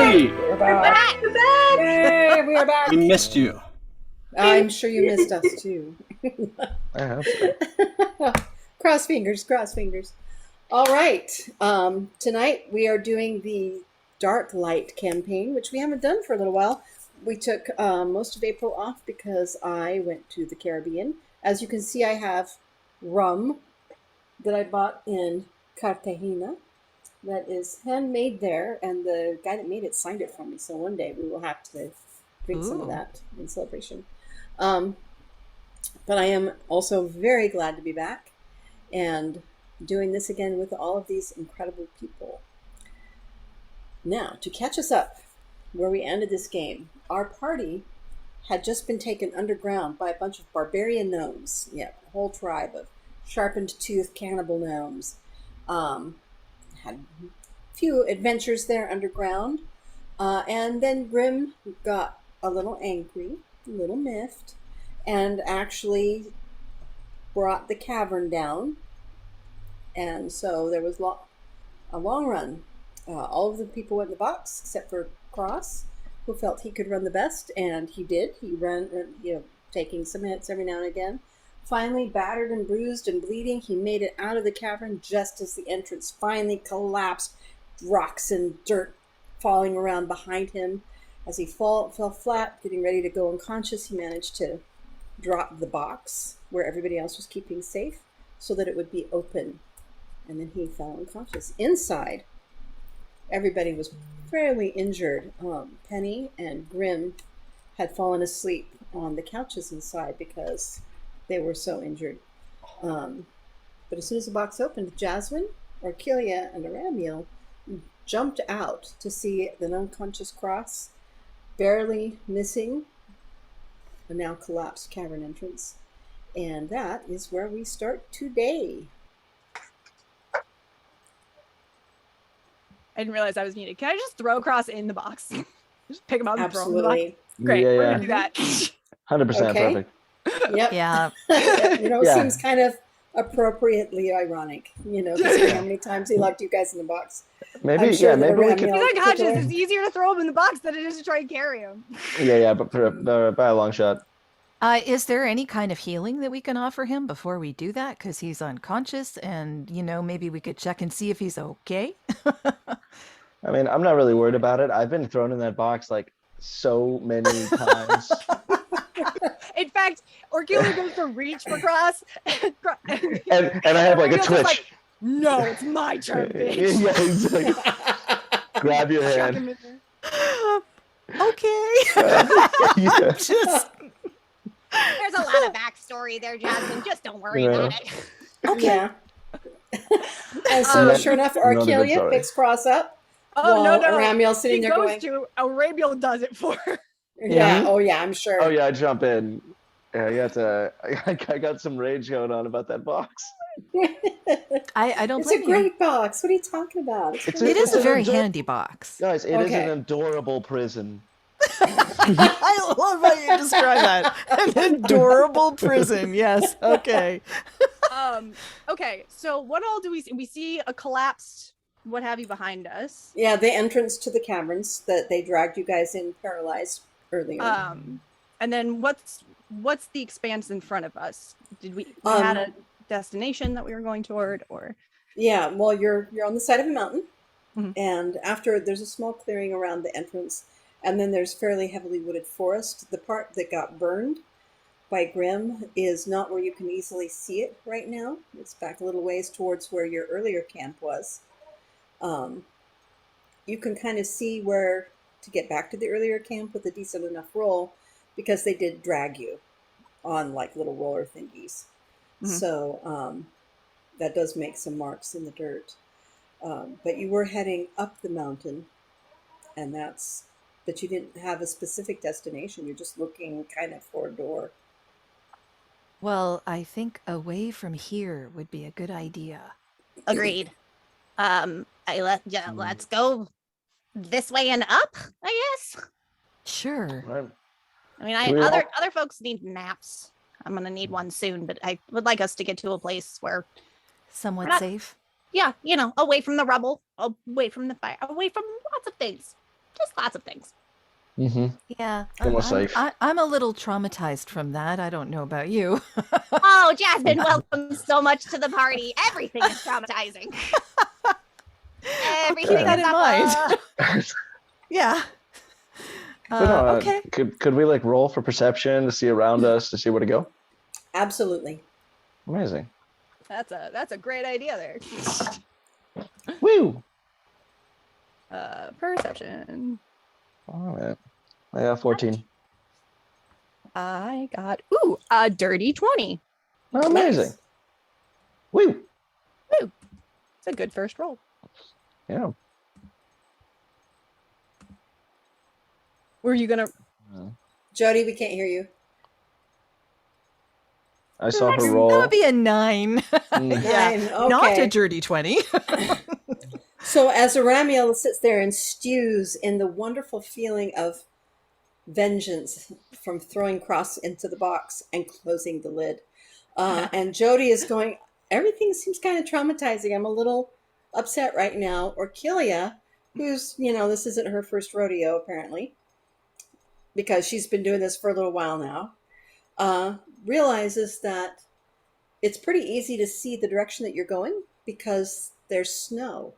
Hey! We're back. We're back. Yay, we are back. We missed you. I'm sure you missed us too. I hope so. Cross fingers, cross fingers. All right. Tonight we are doing the Dark Light campaign, which we haven't done for a little while. We took most of April off because I went to the Caribbean. As you can see, I have rum that I bought in Cartagena that is handmade there, and the guy that made it signed it for me. So one day we will have to drink some of that in celebration. But I am also very glad to be back and doing this again with all of these incredible people. Now, to catch us up where we ended this game, our party had just been taken underground by a bunch of barbarian gnomes. Yeah, a whole tribe of sharpened tooth cannibal gnomes. Had a few adventures there underground. And then Grim got a little angry, a little miffed, and actually brought the cavern down. And so there was a long run. All of the people went in the box except for Cross, who felt he could run the best, and he did. He ran, taking some hits every now and again. Finally, battered and bruised and bleeding, he made it out of the cavern just as the entrance finally collapsed, rocks and dirt falling around behind him. As he fell flat, getting ready to go unconscious, he managed to drop the box where everybody else was keeping safe so that it would be open. And then he fell unconscious. Inside, everybody was fairly injured. Penny and Grim had fallen asleep on the couches inside because they were so injured. But as soon as the box opened, Jasmine, Orkilia, and Aramiel jumped out to see the unconscious Cross, barely missing the now collapsed cavern entrance. And that is where we start today. I didn't realize I was muted. Can I just throw Cross in the box? Just pick him up and throw him in the box. Absolutely. Great, Yeah, we're yeah. gonna do that. 100% Okay. perfect. Yep. Yeah. It Yeah. seems kind of appropriately ironic, considering how many times he locked you guys in the box. Maybe, I'm sure that maybe we Aramiel could. He's in unconscious. particular- It's easier to throw him in the box than it is to try and carry him. Yeah, but by a long shot. Is there any kind of healing that we can offer him before we do that? Because he's unconscious and, maybe we could check and see if he's okay. I mean, I'm not really worried about it. I've been thrown in that box like so many times. In fact, Orkilia goes to reach for Cross, and I have like a Orkiel's just twitch. like, no, it's my turn, bitch. Yeah, he's like, grab your Chuck hand. him in there. Okay. Yeah. Just There's a lot of backstory there, Jasmine. Just don't worry Yeah. about it. Yeah. And so, Not- sure enough, not a good Orkilia story. picks Cross up. Oh, while no. Aramiel's He sitting there goes going, to Aramiel does it for her. yeah, Mhm. oh yeah, I'm sure. Oh yeah, I jump in. Yeah, I got some rage going on about that box. I don't It's a blame you. great box. What are you talking about? It's It is a an very ador- handy box. Guys, it is Okay. an adorable prison. I love how you describe that. An adorable prison. Yes. Okay. Okay, so what all do we see? We see a collapsed what have you behind us. Yeah, the entrance to the caverns that they dragged you guys in paralyzed earlier. And then what's the expanse in front of us? Did we had a destination that we were going toward, or Yeah, well, you're on the side of a mountain, Mhm. and after there's a small clearing around the entrance, and then there's fairly heavily wooded forest. The part that got burned by Grim is not where you can easily see it right now. It's back a little ways towards where your earlier camp was. You can kind of see where to get back to the earlier camp with a decent enough roll, because they did drag you on like little roller thingies. Mhm. So that does make some marks in the dirt. But you were heading up the mountain, but you didn't have a specific destination. You're just looking kind of for a door. Well, I think away from here would be a good idea. Agreed. Let's go this way and up, I guess. Sure. Right. I mean, Do we all- other folks need naps. I'm gonna need one soon, but I would like us to get to a place where, Somewhat Not- safe. yeah, away from the rubble, away from the fire, away from lots of things. just lots of things. Mm-hmm. Yeah, Feel more safe. I'm a little traumatized from that. I don't know about you. Oh, Jasmine, welcome so much to the party. Everything is traumatizing. Everything keep that is in awful. mind. Yeah. But no, Okay. Could we like roll for perception to see around us to see where to go? Absolutely. Amazing. That's a great idea there. Woo! Perception. All right. I got 14. I got a dirty 20. Oh, amazing. Nice. Woo! It's a good first roll. Yeah. Were you gonna? Jody, we can't hear you. I saw her That roll. would be a 9. Mm. Yeah, 9, not okay. a dirty 20. So as Aramiel sits there and stews in the wonderful feeling of vengeance from throwing Cross into the box and closing the lid, and Jody is going, everything seems kind of traumatizing. I'm a little upset right now. Orkilia, who's, this isn't her first rodeo apparently, because she's been doing this for a little while now, realizes that it's pretty easy to see the direction that you're going because there's snow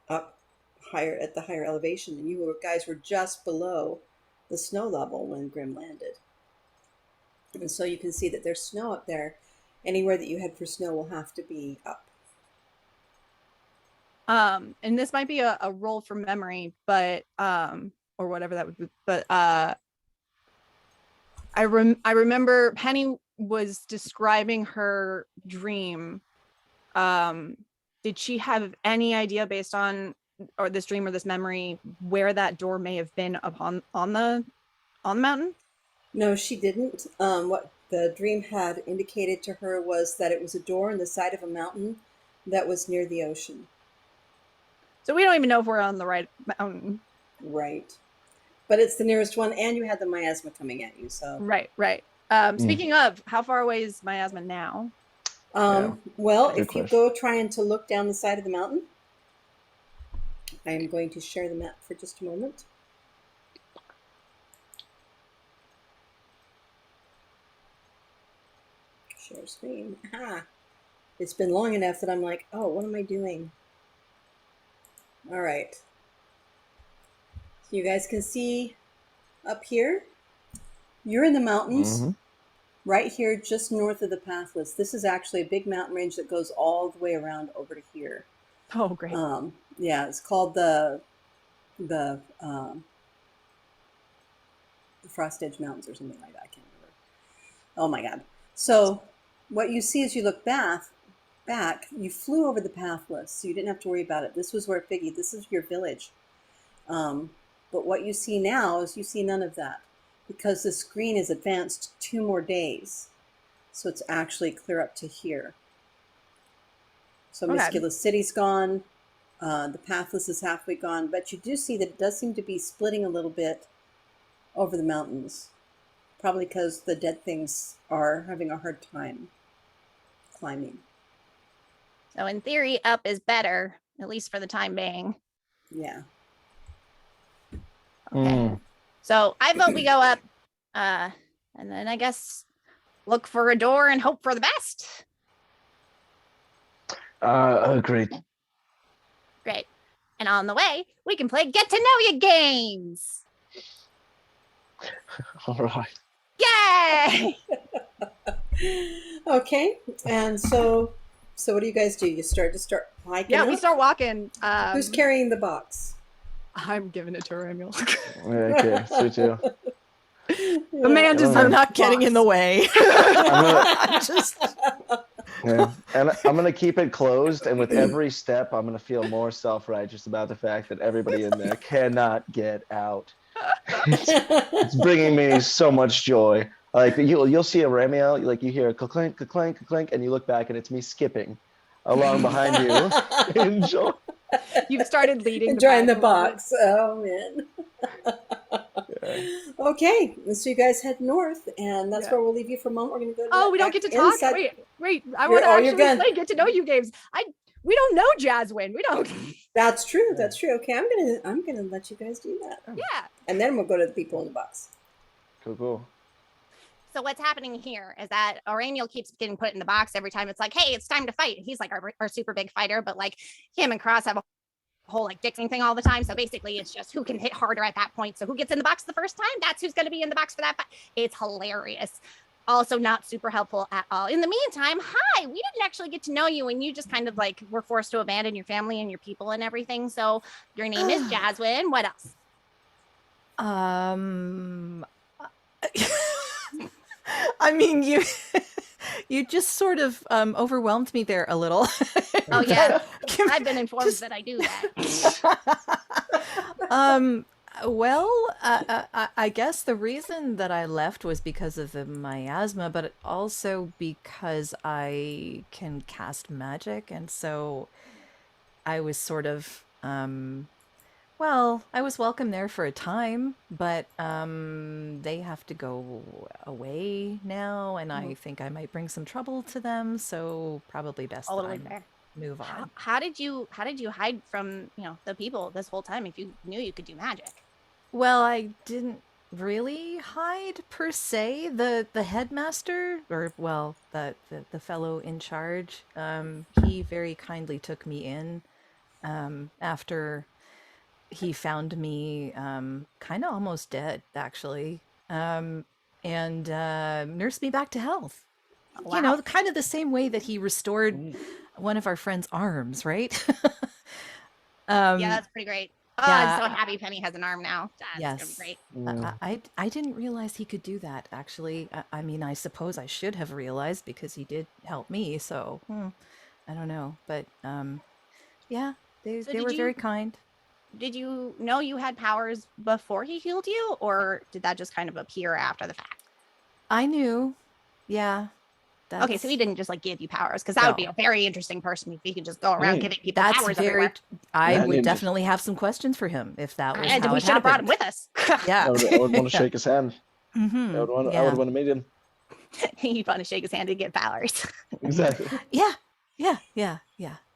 up higher at the higher elevation, and guys were just below the snow level when Grim landed. And so you can see that there's snow up there. Anywhere that you head for snow will have to be up. And this might be a roll from memory, but or whatever that would be. But I remember Penny was describing her dream. Did she have any idea based on or this dream or this memory where that door may have been on the mountain? No, she didn't. What the dream had indicated to her was that it was a door in the side of a mountain that was near the ocean. So we don't even know if we're on the right mountain. Right. But it's the nearest one, and you had the miasma coming at you, so. Right. Speaking of, how far away is miasma now? Well, Good if you question. go trying to look down the side of the mountain, I am going to share the map for just a moment. Share screen. Aha! It's been long enough that I'm like, oh, what am I doing? All right. So you guys can see up here, you're in the mountains. Mhm. Right here, just north of the pathless. This is actually a big mountain range that goes all the way around over to here. Oh, great. Yeah, it's called the Frost Edge Mountains or something like that. I can't remember. Oh my God. So what you see as you look back, you flew over the pathless, so you didn't have to worry about it. This was where Figgy, this is your village. But what you see now is you see none of that, because the screen is advanced 2 more days. So it's actually clear up to here. So Okay. Miscula City's gone. The pathless is halfway gone. But you do see that it does seem to be splitting a little bit over the mountains. Probably because the dead things are having a hard time climbing. So in theory, up is better, at least for the time being. Yeah. Okay. So I vote we go up, and then I guess look for a door and hope for the best. Agreed. Great. And on the way, we can play get to know you games. All right. Yay! Okay. And so what do you guys do? You start hiking Yeah, up? we start walking. Who's carrying the box? I'm giving it to Aramiel. Okay, so too. Amanda's I'm I'm not getting in the way. I'm Just Yeah. And I'm gonna keep it closed, and with every step, I'm gonna feel more self-righteous about the fact that everybody in there cannot get out. It's bringing me so much joy. Like you'll see a Aramiel, like you hear a clink, clink, clink, and you look back, and it's me skipping along behind you. Enjoy. You've started leading Enjoying the pack a little bit. box. Oh man. Okay, so you guys head north, and that's Yeah. where we'll leave you for a moment. We're gonna go. To Oh, we don't back get to talk. inside. Wait. I You're- want to oh, you're actually gonna- play get to know you games. We don't know Jasmine. We don't. That's true. That's true. Okay, I'm gonna let you guys do that, Yeah. and then we'll go to the people in the box. Cool. So what's happening here is that Aramiel keeps getting put in the box every time it's like, hey, it's time to fight. He's like our super big fighter, but like him and Cross have a whole like dicking thing all the time. So basically it's just who can hit harder at that point. So who gets in the box the first time, that's who's going to be in the box for that fight. It's hilarious. Also not super helpful at all. In the meantime, hi, we didn't actually get to know you and you just kind of like were forced to abandon your family and your people and everything. So your name is Jasmine. What else? I mean, you just sort of overwhelmed me there a little. Oh yeah, I've been informed that I do that. Well, I guess the reason that I left was because of the miasma, but also because I can cast magic, and so I was sort of well, I was welcome there for a time, but they have to go away now, and I think I might bring some trouble to them, so probably best that Totally I fair. move on. How did you hide from the people this whole time if you knew you could do magic? Well, I didn't really hide per se. The headmaster, or well, the fellow in charge, he very kindly took me in after he found me kind of almost dead, actually, and nursed me back to health. Wow. You know, kind of the same way that he restored one of our friend's arms, right? Yeah, that's pretty great. Oh, yeah. I'm so happy Penny has an arm now. That's Yes. gonna be great. I didn't realize he could do that, actually. I mean, I suppose I should have realized because he did help me, so I don't know. But yeah, So they did were you- very kind. Did you know you had powers before he healed you, or did that just kind of appear after the fact? I knew. Yeah. Okay, so he didn't just like give you powers, because that would be No. a very interesting person if he could just go around Right. giving people That's powers very. everywhere. I Yeah, would ninjas. definitely have some questions for him if that was And how we it should have brought him happened. with us. Yeah. I would want to shake his hand. Mm-hmm. I would want Yeah. to meet him. You'd want to shake his hand to get powers. Exactly. Yeah.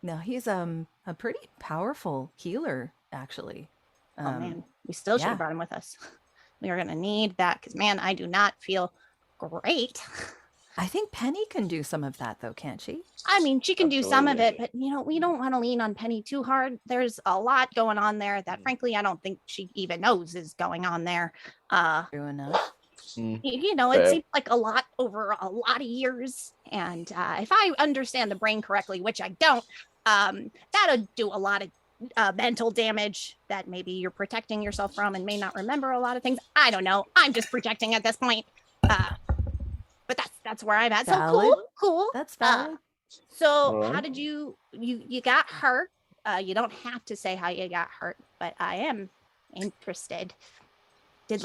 No, he's a pretty powerful healer, actually. Oh man, we still should have brought him with us. We are gonna need that because man, I do not feel great. I think Penny can do some of that, though, can't she? I mean, she can do some of Absolutely. it, but we don't want to lean on Penny too hard. There's a lot going on there that frankly I don't think she even knows is going on there. True enough. It Fair. seems like a lot over a lot of years. And if I understand the brain correctly, which I don't, that'll do a lot of mental damage that maybe you're protecting yourself from and may not remember a lot of things. I don't know. I'm just projecting at this point. But that's where I'm at. Valid. So cool. That's valid. So Alright. how did you got hurt? You don't have to say how you got hurt, but I am interested. Did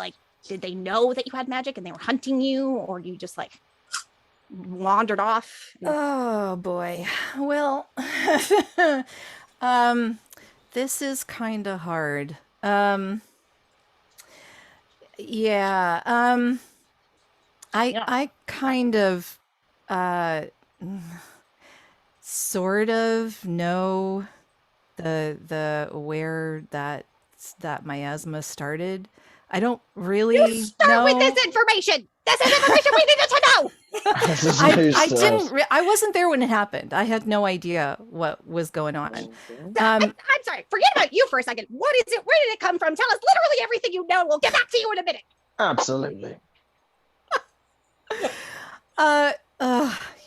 they know that you had magic and they were hunting you, or you just like wandered off? Oh boy. Well, this is kind of hard. Yeah. I kind of sort of know the where that miasma started. I don't really You start know. with this information. This is information we needed to know. I wasn't there when it happened. I had no idea what was going on. I'm sorry. Forget about you for a second. What is it? Where did it come from? Tell us literally everything you know. We'll get back to you in a minute. Absolutely.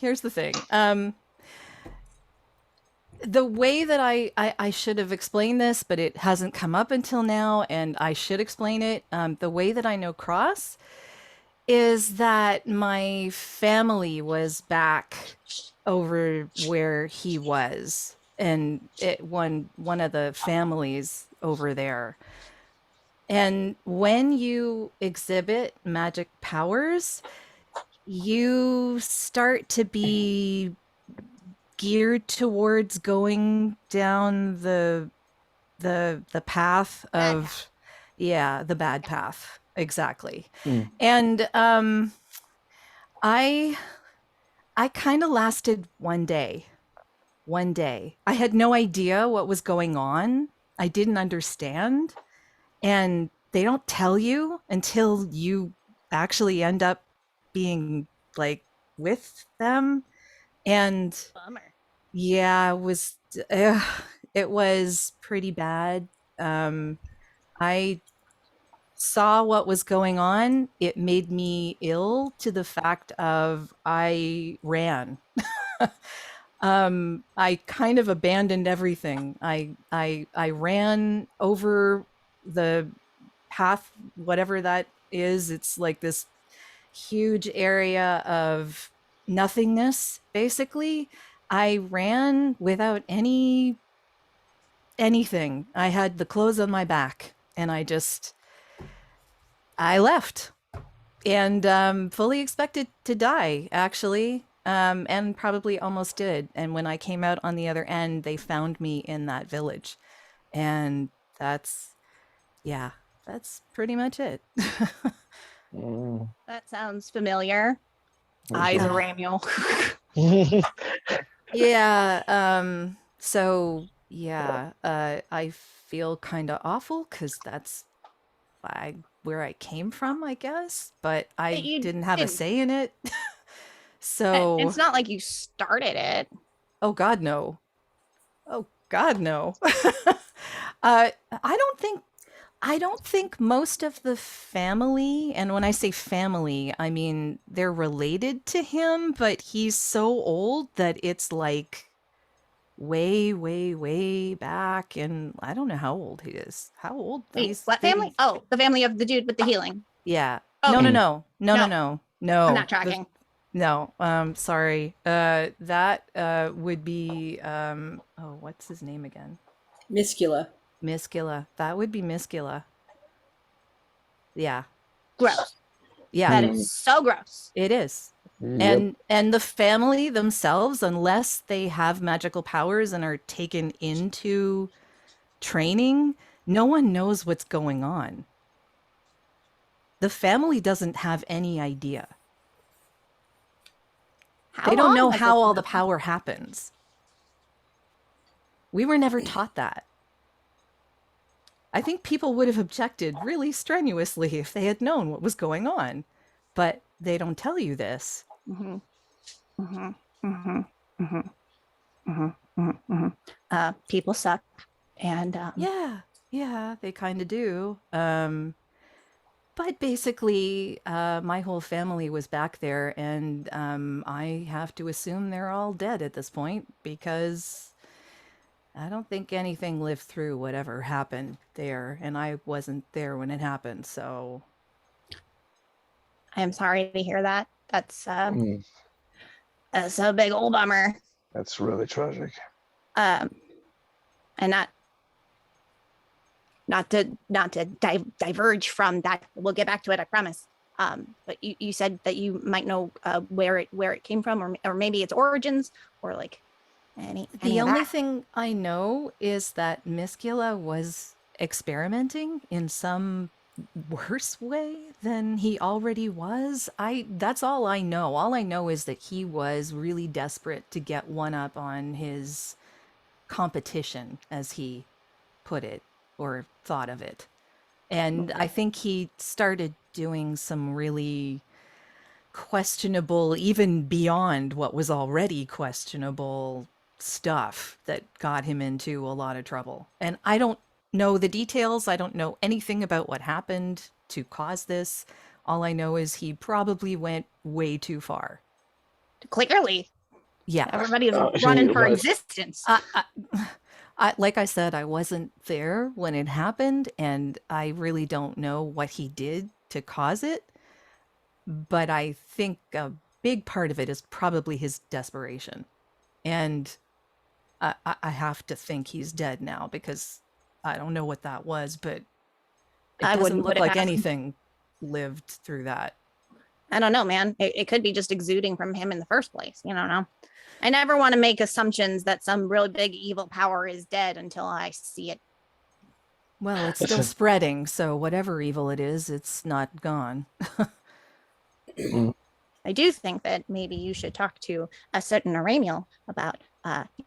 Here's the thing. The way that I should have explained this, but it hasn't come up until now, and I should explain it. The way that I know Cross is that my family was back over where he was, and one of the families over there. And when you exhibit magic powers, you start to be geared towards going down the path of the bad path. Exactly. And I kind of lasted one day. one day. I had no idea what was going on. I didn't understand. And they don't tell you until you actually end up being like with them. And Bummer. yeah, it was pretty bad. I saw what was going on. It made me ill to the fact of I ran. I kind of abandoned everything. I ran over the path, whatever that is. It's like this huge area of nothingness, basically. I ran without anything. I had the clothes on my back, and I left, and fully expected to die, actually, and probably almost did. And when I came out on the other end, they found me in that village, and yeah, that's pretty much it. Mm. That sounds familiar. Eyes Yeah. Aramiel. Yeah. So yeah, I feel kind of awful because that's where I came from, I guess, but I But you didn't have a didn't. say in it. So, It's not like you started it. oh God, no. Oh God, no. I don't think most of the family, and when I say family, I mean they're related to him, but he's so old that it's like way, way, way back, and I don't know how old he is. How old? Wait, He's what family? Oh, the family of the dude with the healing. Yeah. Oh, No, no, okay. no. No, no, No. no. I'm No. not tracking. No. Sorry. That would be oh, what's his name again? Miscula. Miscula. That would be Miscula. Yeah. Gross. Yeah. That is so gross. It is. Yep. And the family themselves, unless they have magical powers and are taken into training, no one knows what's going on. The family doesn't have any idea. How They don't know long has how this all been the power happens. We were never taught that. I think people would have objected really strenuously if they had known what was going on, but they don't tell you this. Mm-hmm. Mm-hmm. Mm-hmm. Mm-hmm. Mm-hmm. Mm-hmm. People suck, and Yeah, they kind of do. But basically, my whole family was back there, and I have to assume they're all dead at this point because I don't think anything lived through whatever happened there, and I wasn't there when it happened, so I am sorry to hear that. That's Mm. that's a big old bummer. That's really tragic. And not to diverge from that. We'll get back to it, I promise. But you said that you might know where it came from, or maybe its origins, or like any the of only that. thing I know is that Miscula was experimenting in some worse way than he already was. That's all I know. All I know is that he was really desperate to get one up on his competition, as he put it or thought of it. And I think he started doing some really questionable, even beyond what was already questionable stuff that got him into a lot of trouble. And I don't know the details. I don't know anything about what happened to cause this. All I know is he probably went way too far. Clearly, Yeah. everybody's Oh, running for what? existence. Like I said, I wasn't there when it happened, and I really don't know what he did to cause it. But I think a big part of it is probably his desperation. And I have to think he's dead now because I don't know what that was, but it I doesn't wouldn't look put it like past him. anything lived through that. I don't know, man. It could be just exuding from him in the first place. You don't know. I never want to make assumptions that some really big evil power is dead until I see it. Well, it's still spreading, so whatever evil it is, it's not gone. I do think that maybe you should talk to a certain Aramiel about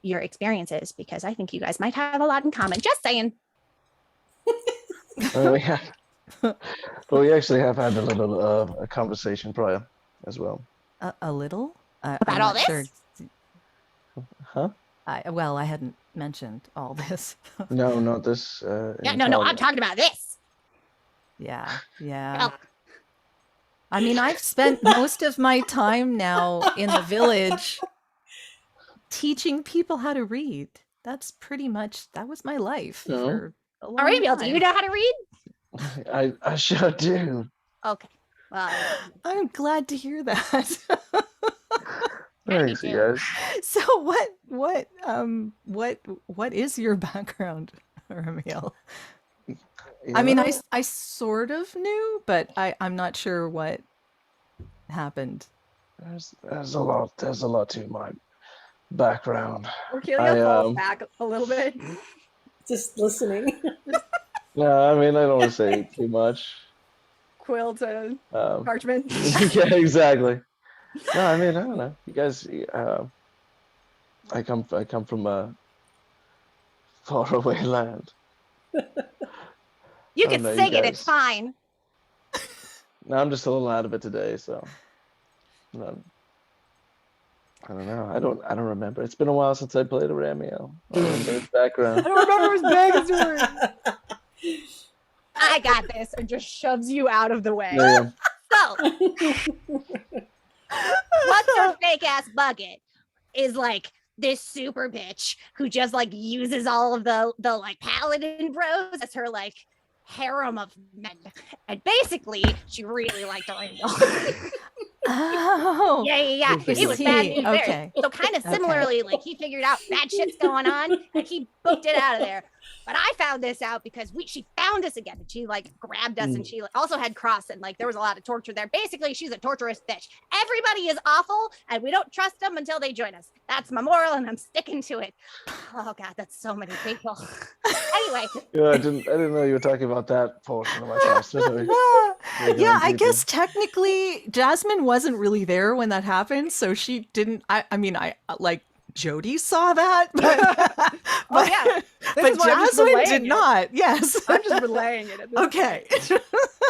your experiences, because I think you guys might have a lot in common. Just saying. We have, but we actually have had a little a conversation prior as well. A little? About I'm all not sure. Huh? Well, I hadn't mentioned all this. No, not this. Yeah, no, I'm talking about this. Yeah. Well, I mean, I've spent most of my time now in the village teaching people how to read. That was my life No. for a long Aramiel, do time. you know how to read? I sure do. Okay. Well, I'm glad to hear that. Thanks, you guys. So what is your background, Aramiel? I mean, I sort of knew, but I'm not sure what happened. There's a lot to my background. Orkelia falls back a little bit. Just listening. No, I mean I don't want to say too much. Quill to parchment. Yeah, exactly. No, I mean I don't know. You guys, I come from a faraway land. you Oh, can no, you sing it. It's guys. fine. No, I'm just a little out of it today, so no, I don't know. I don't remember. It's been a while since I played Aramiel. I don't remember his background. I don't remember his backstory. I got this. And just shoves you out of the way. Yeah. So, what's your fake ass bucket is like this super bitch who just like uses all of the like paladin bros as her like harem of men, and basically she really liked Aramiel. Oh, yeah. It was Is bad he? news there. Okay. So kind of similarly, like he figured out bad shit's going on and he booked it out of there. But I found this out because she found us again and she like grabbed us and she also had Cross and like there was a lot of torture there. Basically, she's a torturous bitch. Everybody is awful and we don't trust them until they join us. That's my moral and I'm sticking to it. Oh God, that's so many people. Anyway. Yeah, I didn't know you were talking about that portion of my past. Yeah, I guess technically Jasmine wasn't really there when that happened, so she didn't. I mean, I like Jody saw that, but Oh yeah. but Jasmine did not. Yes, I'm just relaying it. At this Okay. point.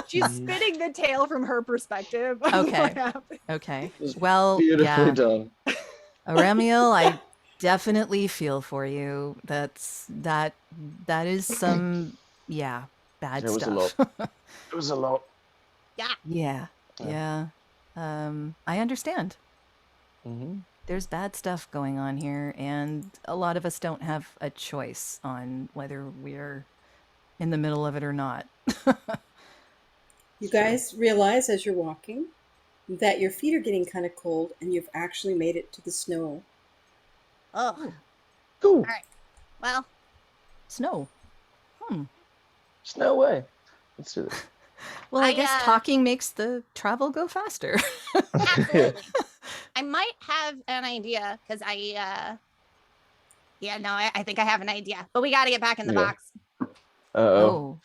She's spinning the tale from her perspective. of Okay. what happened. Okay. Well, Beautifully yeah, done. Aramiel, I definitely feel for you. That is some bad It was a stuff. lot. It was a lot. Yeah. I understand. Mm-hmm. There's bad stuff going on here, and a lot of us don't have a choice on whether we're in the middle of it or not. You guys realize as you're walking that your feet are getting kind of cold and you've actually made it to the snow. Oh, Cool. right. Well, Snow. Snow away. Let's do this. Well, I I, guess talking makes the travel go faster. absolutely. I might have an idea because I think I have an idea, but we got to get back in the Yeah. box. Oh.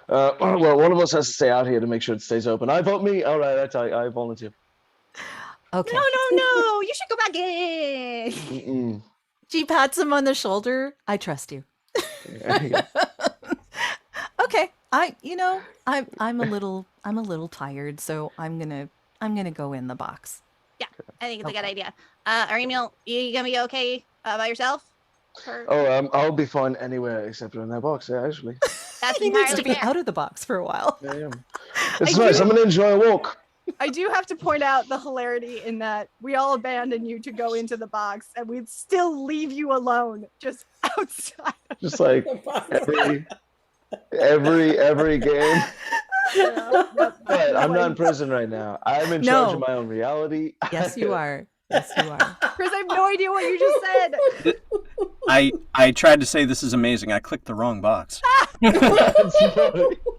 Well, one of us has to stay out here to make sure it stays open. I vote me. All right, I volunteer. Okay. No, you should go back in. Mm-mm. She pats him on the shoulder. I trust you. Okay. I'm a little tired, so I'm gonna go in the box. I think it's a good idea. Aramiel, you gonna be okay by yourself? I'll be fine anywhere except in that box. Yeah, actually. That's He needs to entirely be fair. out of the box for a while. Yeah, yeah. It's nice. I'm gonna enjoy a walk. I do have to point out the hilarity in that we all abandon you to go into the box and we'd still leave you alone just outside. Just like every game. But I'm not in prison right now. I'm in charge of my own reality. Yes, you are. Yes, you are. Chris, I have no idea what you just said. I tried to say this is amazing. I clicked the wrong box.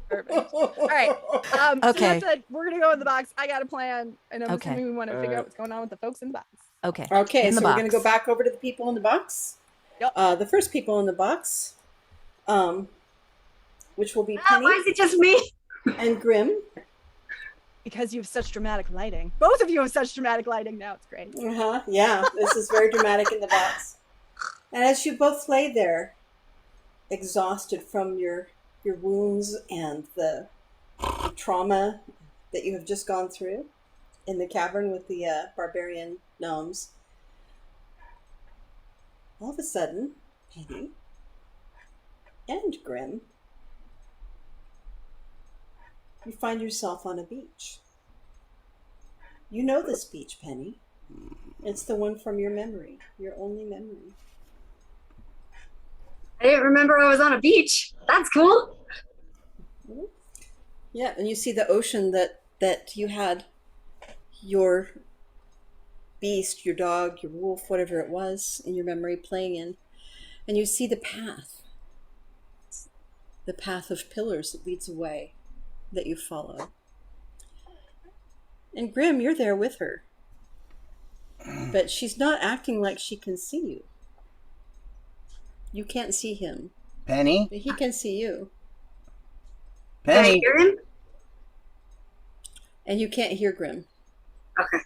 Perfect. All right. So Okay. that said, we're gonna go in the box. I got a plan, and I'm Okay. assuming we want to figure out what's going on with the folks in the box. Okay. Okay, In so the we're going to go box. back over to the people in the box. Yep. The first people in the box, which will be Penny Why is it just me? and Grim. Because you have such dramatic lighting. Both of you have such dramatic lighting now. It's great. Yeah, this is very dramatic in the box. And as you both lay there, exhausted from your wounds and the trauma that you have just gone through in the cavern with the barbarian gnomes, all of a sudden, Penny and Grim, you find yourself on a beach. You know this beach, Penny. It's the one from your memory, your only memory. I didn't remember I was on a beach. That's cool. Yeah, and you see the ocean that you had your beast, your dog, your wolf, whatever it was in your memory playing in. And you see the path of pillars that leads away that you follow. And Grim, you're there with her. But she's not acting like she can see you. You can't see him, Penny? but he can see you. Can I Penny? hear him? And you can't hear Grim. Okay.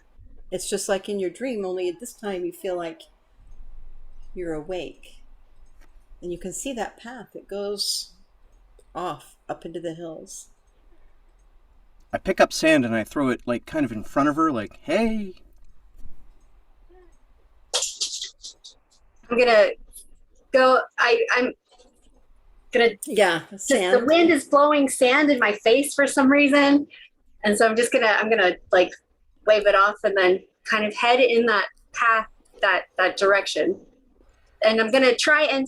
It's just like in your dream, only this time you feel like you're awake. And you can see that path. It goes off up into the hills. I pick up sand and I throw it like kind of in front of her, like, hey. I'm gonna go. I'm gonna. Yeah, Just, sand. the wind is blowing sand in my face for some reason, and so I'm gonna like wave it off and then kind of head in that path, that direction, and I'm gonna try and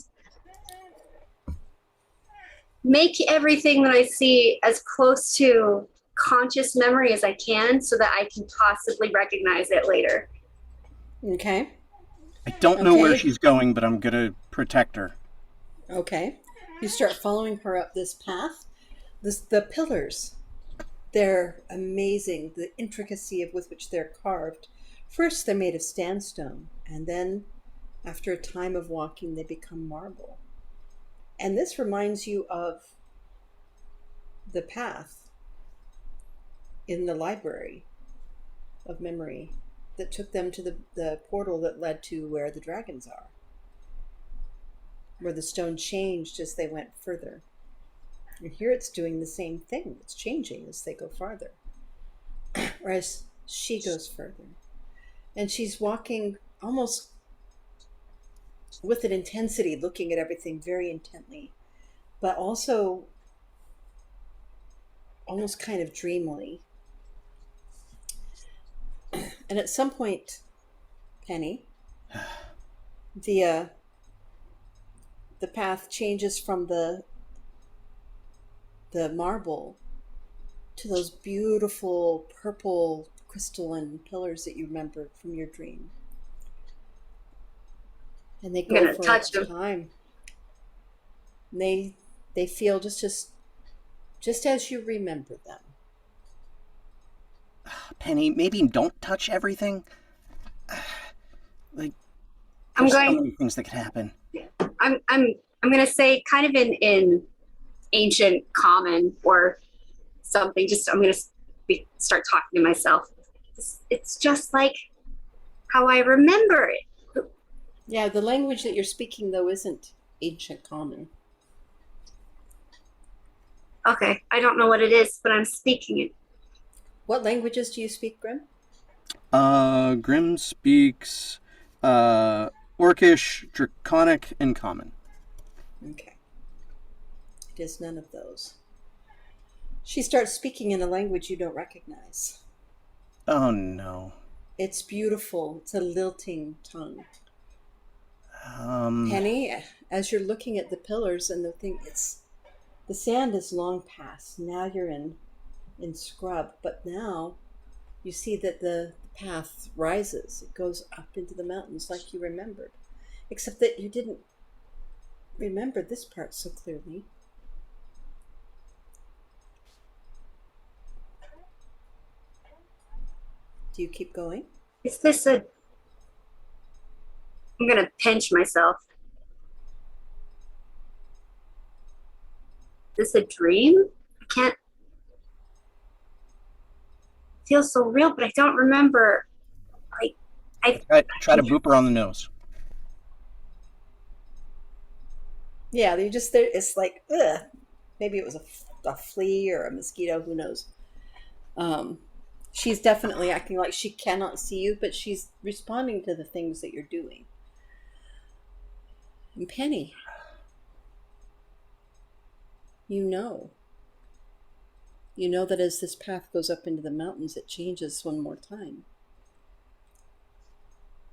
make everything that I see as close to conscious memory as I can, so that I can possibly recognize it later. Okay. I don't know where Okay. she's going, but I'm gonna protect her. Okay. You start following her up this path. The pillars, they're amazing, the intricacy of with which they're carved. First, they're made of sandstone, and then, after a time of walking, they become marble. And this reminds you of the path in the library of memory that took them to the portal that led to where the dragons are, where the stone changed as they went further. And here it's doing the same thing. It's changing as they go farther, or as she goes further. And she's walking almost with an intensity, looking at everything very intently, but also almost kind of dreamily. And at some point, Penny, the path changes from the marble to those beautiful purple crystalline pillars that you remembered from your dream. And they I'm go gonna for touch a them. time. And they feel just as you remember them. Penny, maybe don't touch everything. Like, I'm there's so going. many things that could happen. I'm gonna say kind of in ancient common or something. Just I'm gonna start talking to myself. It's just like how I remember it. Yeah, the language that you're speaking, though, isn't ancient common. Okay, I don't know what it is, but I'm speaking it. What languages do you speak, Grim? Grim speaks Orcish, Draconic, and Common. Okay. It is none of those. She starts speaking in a language you don't recognize. Oh no. It's beautiful. It's a lilting tongue. Um, Penny, as you're looking at the pillars and the thing, the sand is long past. Now you're in scrub, but now you see that the path rises. It goes up into the mountains like you remembered, except that you didn't remember this part so clearly. Do you keep going? Is this a? I'm gonna pinch myself. Is this a dream? I can't. It feels so real, but I don't remember. Like try to boop her on the nose. Yeah, you just there. It's like, ugh. Maybe it was a flea or a mosquito. Who knows? Um, she's definitely acting like she cannot see you, but she's responding to the things that you're doing. And Penny, you know. You know that as this path goes up into the mountains, it changes one more time.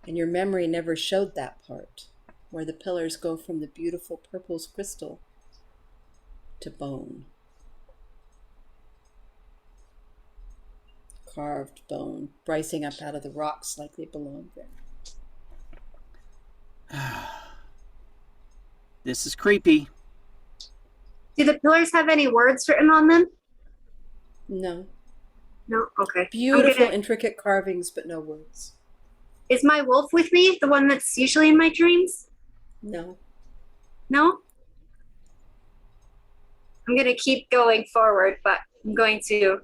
And your memory never showed that part, where the pillars go from the beautiful purple crystal to bone. Carved bone, rising up out of the rocks like they belong there. This is creepy. Do the pillars have any words written on them? No. No? Okay. Beautiful, intricate carvings, but no words. Is my wolf with me? The one that's usually in my dreams? No. No? I'm going to keep going forward, but I'm going to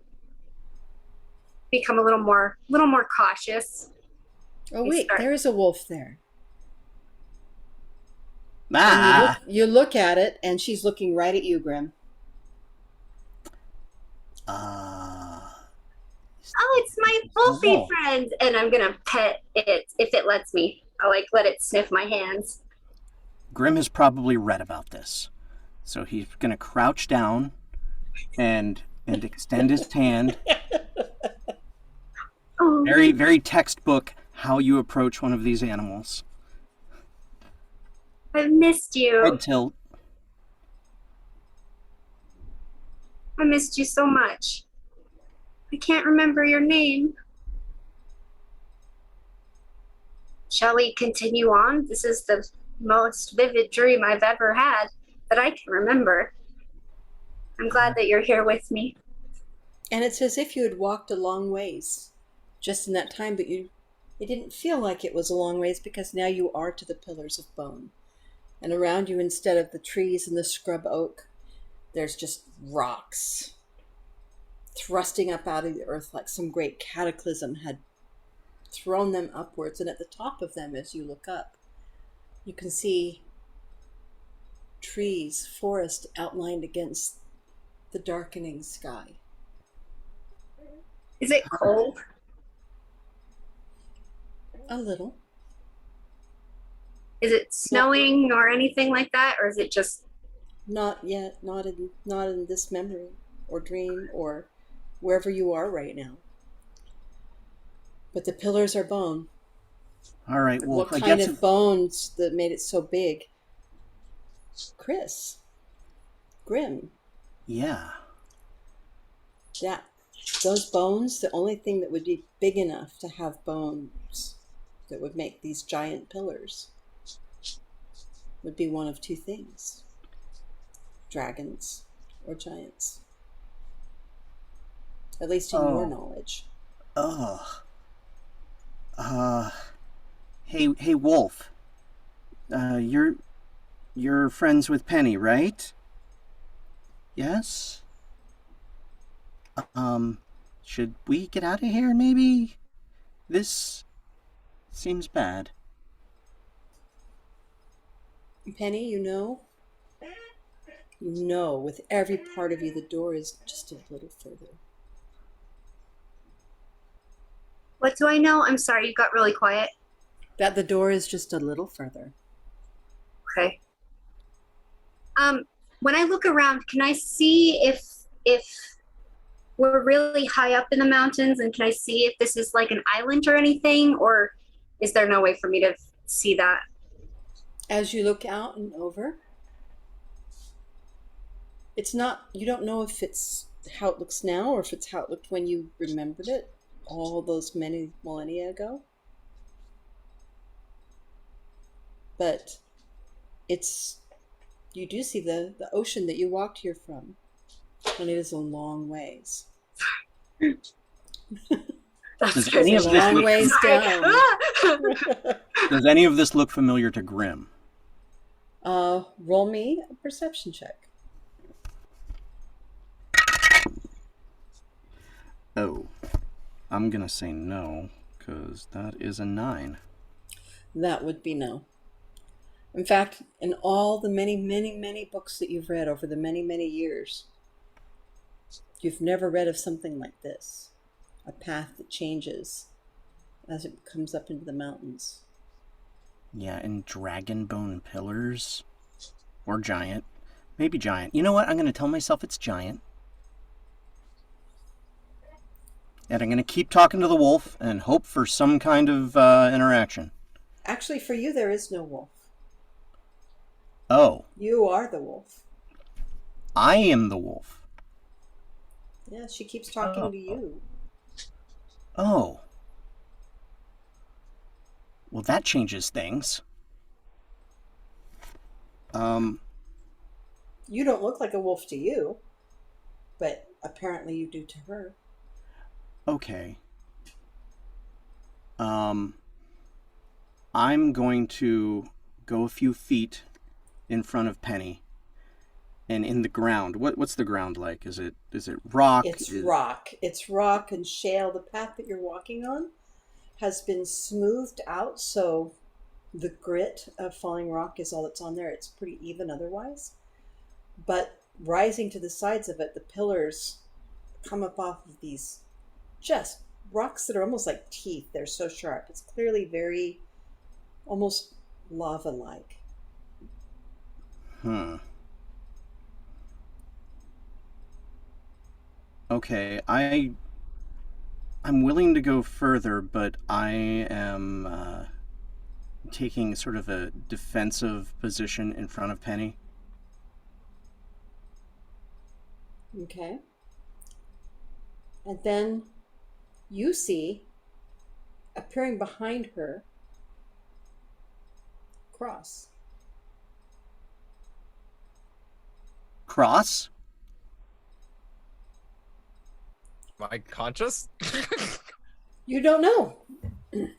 become a little more cautious. Oh wait, there is a wolf there. Ah! You look at it, and she's looking right at you, Grim. Oh, it's my wolfy Oh. friend, and I'm gonna pet it if it lets me. I'll like let it sniff my hands. Grim has probably read about this. So he's going to crouch down and extend his hand. Oh, Very, very textbook how you approach one of these animals. I've missed you. Head tilt. I missed you so much. I can't remember your name. Shall we continue on? This is the most vivid dream I've ever had that I can remember. I'm glad that you're here with me. And it's as if you had walked a long ways just in that time, but it didn't feel like it was a long ways because now you are to the pillars of bone. And around you, instead of the trees and the scrub oak, there's just rocks thrusting up out of the earth like some great cataclysm had thrown them upwards. And at the top of them, as you look up, you can see trees, forest outlined against the darkening sky. Is it cold? A little. Is it snowing or anything like that? Or is it just... Not yet, not in this memory or dream or wherever you are right now. But the pillars are bone. All right, well, What I kind guess of bones that made it so big? Chris. Grim. yeah. Those bones, the only thing that would be big enough to have bones that would make these giant pillars would be one of two things. Dragons or giants. At least in your knowledge. Ugh. Hey, Wolf. You're friends with Penny, right? Yes? Should we get out of here, maybe? This seems bad. Penny, you know with every part of you the door is just a little further. What do I know? I'm sorry, you got really quiet. That the door is just a little further. Okay. When I look around, can I see if we're really high up in the mountains, and can I see if this is like an island or anything, or is there no way for me to see that? As you look out and over, it's not, you don't know if it's how it looks now or if it's how it looked when you remembered it all those many millennia ago. But you do see the ocean that you walked here from, and it is a long ways. Does any of a this long look, ways down. does any of this look familiar to Grim? Roll me a perception check. Oh, I'm gonna say no, because that is a 9. That would be no. In fact, in all the many, many, many books that you've read over the many, many years, you've never read of something like this. A path that changes as it comes up into the mountains. Yeah, and dragon bone pillars. Or giant. Maybe giant. You know what? I'm going to tell myself it's giant. And I'm going to keep talking to the wolf and hope for some kind of interaction. Actually, for you, there is no wolf. Oh, You are the wolf. I am the wolf. Yeah, she keeps talking to you. Oh. Well, that changes things. You don't look like a wolf to you, but apparently you do to her. Okay. I'm going to go a few feet in front of Penny and in the ground. What's the ground like? Is it rock? It's rock. It's rock and shale. The path that you're walking on has been smoothed out, so the grit of falling rock is all that's on there. It's pretty even otherwise. But rising to the sides of it, the pillars come up off of these just rocks that are almost like teeth. They're so sharp. It's clearly very almost lava-like. Okay, I'm willing to go further, but I am taking sort of a defensive position in front of Penny. Okay. And then you see, appearing behind her, Cross. Cross? Am I conscious? You don't know.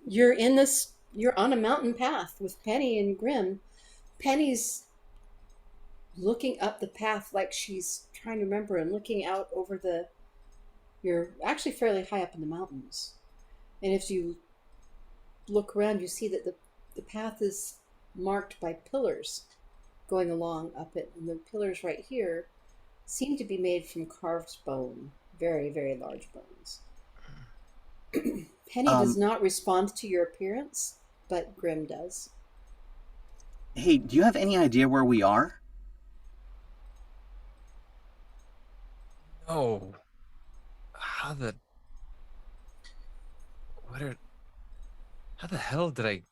You're on a mountain path with Penny and Grim. Penny's looking up the path like she's trying to remember and looking out over you're actually fairly high up in the mountains. And if you look around, you see that the path is marked by pillars going along up it. And the pillars right here seem to be made from carved bone. Very, very large bones. Penny does not respond to your appearance, but Grim does. Hey, do you have any idea where we are? No. How the hell did I?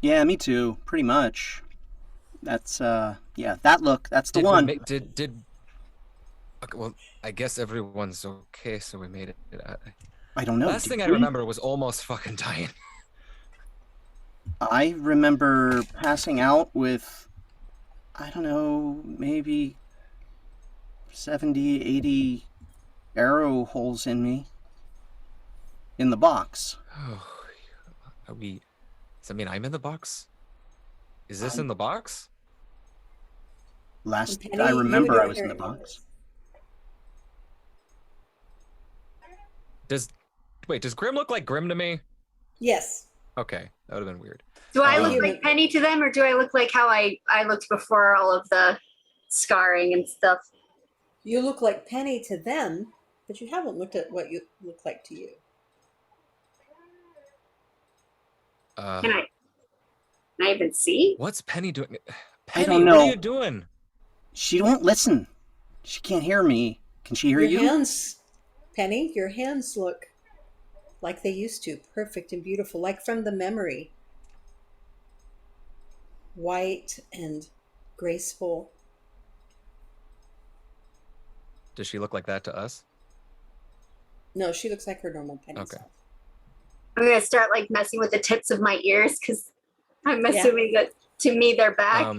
Yeah, me too. Pretty much. That's yeah, that look. That's the Did we one. did. Okay, well, I guess everyone's okay, so we made it. I don't know. Last did thing I we? remember was almost fucking dying. I remember passing out with, I don't know, maybe 70, 80 arrow holes in me in the box. Oh, are we? Does that mean I'm in the box? Is this in the box? Last Penny, I you remember, I don't was hear in the any box. Does Grim look like Grim to me? Yes. Okay, that would have been weird. Do I look Human. like Penny to them, or do I look like how I looked before all of the scarring and stuff? You look like Penny to them, but you haven't looked at what you look like to you. Can I even see? What's Penny doing? I Penny, don't what know. are you doing? She won't listen. She can't hear me. Can she hear Your you? hands, Penny, your hands look like they used to, perfect and beautiful, like from the memory. White and graceful. Does she look like that to us? No, she looks like her normal Penny Okay. self. I'm gonna start like messing with the tips of my ears because I'm Yeah. assuming that to me they're back.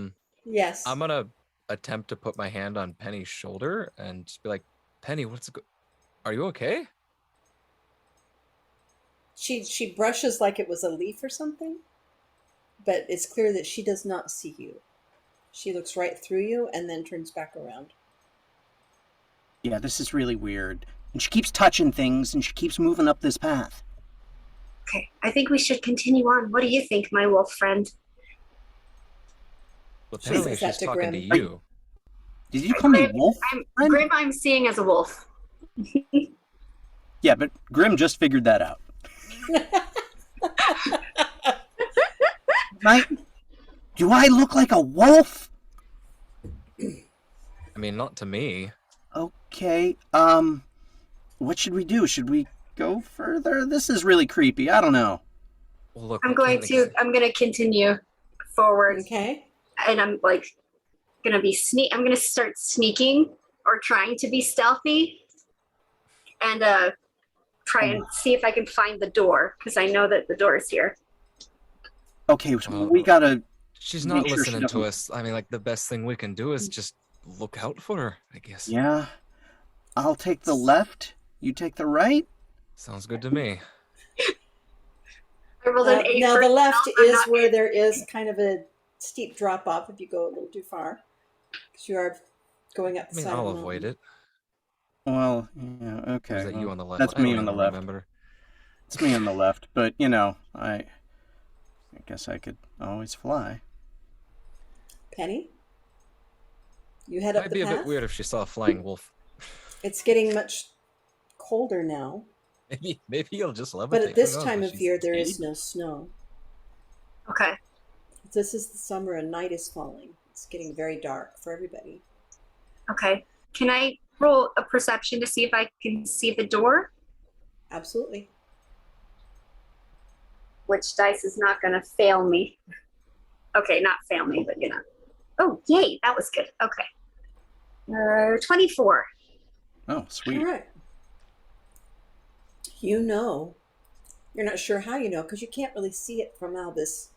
Yes. I'm gonna attempt to put my hand on Penny's shoulder and just be like, Penny, are you okay? She brushes like it was a leaf or something, but it's clear that she does not see you. She looks right through you and then turns back around. Yeah, this is really weird. And she keeps touching things and she keeps moving up this path. Okay, I think we should continue on. What do you think, my wolf friend? But She apparently says that she's to talking Grim. to you. Did you call me wolf? Friend? Grim, I'm seeing as a wolf. Yeah, but Grim just figured that out. Do I look like a wolf? I mean, not to me. Okay. What should we do? Should we go further? This is really creepy. I don't know. Well, look, I'm we going can't to I'm gonna continue forward, Okay. and I'm like gonna be I'm gonna start sneaking or trying to be stealthy, and try and see if I can find the door, because I know that the door is here. Okay, so Well, we gotta She's not make sure she listening to doesn't. us. I mean, like, the best thing we can do is just look out for her, I guess. Yeah. I'll take the left. You take the right. Sounds good to me. I rolled an 8 Now for the left stealth. I'm is not- where there is kind of a steep drop off if you go a little too far, because you are going up I the mean, side I'll of the avoid mountain. it. Well, yeah, Or okay. is that you well, on the left? That's I don't me on the even left. remember. It's me on the left, but I guess I could always fly. Penny, you head up Might the be a path. bit weird if she saw a flying wolf. It's getting much colder now, Maybe you'll just levitate. but Who at this knows? time But of she's year there is escaped. no snow. Okay. This is the summer and night is falling. It's getting very dark for everybody. Okay. Can I roll a perception to see if I can see the door? Absolutely. Which dice is not going to fail me. Okay, not fail me, but Oh, yay, that was good. Okay. 24. Oh, sweet. All right. You know, you're not sure how you know, because you can't really see it from how this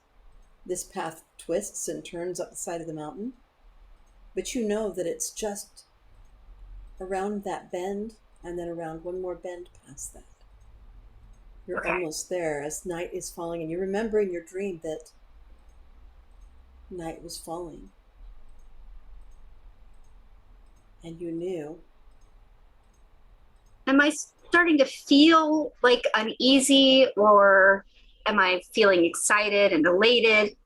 path twists and turns up the side of the mountain. But you know that it's just around that bend and then around one more bend past that. You're Okay. almost there as night is falling, and you remember in your dream that night was falling. And you knew. Am I starting to feel like uneasy, or am I feeling excited and elated?